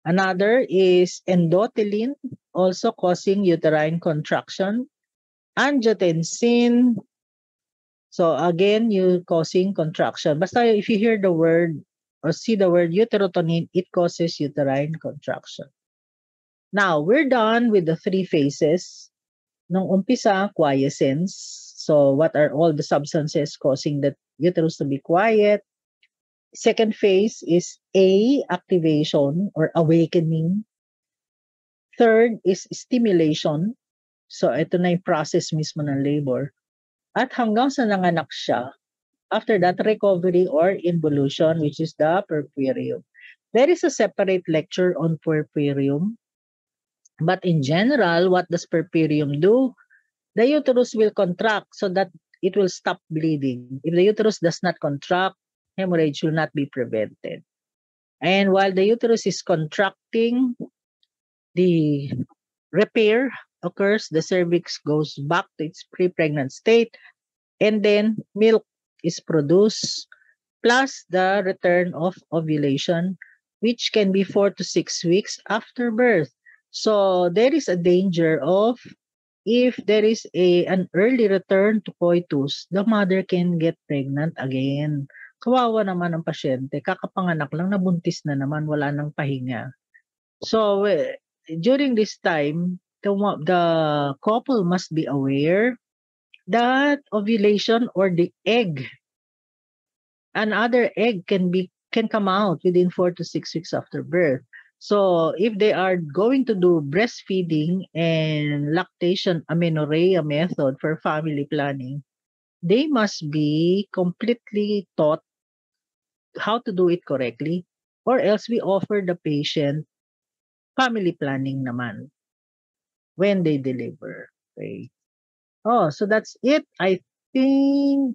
Another is endothelin, also causing uterine contraction. Angiotensin, so again, you causing contraction. Basta if you hear the word or see the word uterotonin, it causes uterine contraction. Now, we're done with the 3 phases. Nung umpisa, quiescence. So, what are all the substances causing the uterus to be quiet? Second phase is A, activation or awakening. Third is stimulation. So, ito na yung process mismo ng labor. At hanggang sa nanganak siya, after that, recovery or involution, which is the puerperium. There is a separate lecture on puerperium. But in general, what does puerperium do? The uterus will contract so that it will stop bleeding. If the uterus does not contract, hemorrhage will not be prevented. And while the uterus is contracting, the repair occurs, the cervix goes back to its pre-pregnant state, and then milk is produced, plus the return of ovulation, which can be 4 to 6 weeks after birth. So there is a danger of if there is an early return to coitus, the mother can get pregnant again. Kawawa naman ang pasyente, kakapanganak lang, nabuntis na naman, wala nang pahinga. So during this time, the couple must be aware that ovulation or the egg, another egg can come out within 4 to 6 weeks after birth. So if they are going to do breastfeeding and lactation amenorrhea method for family planning, they must be completely taught how to do it correctly, or else we offer the patient family planning naman when they deliver. Okay. Oh, so that's it. I think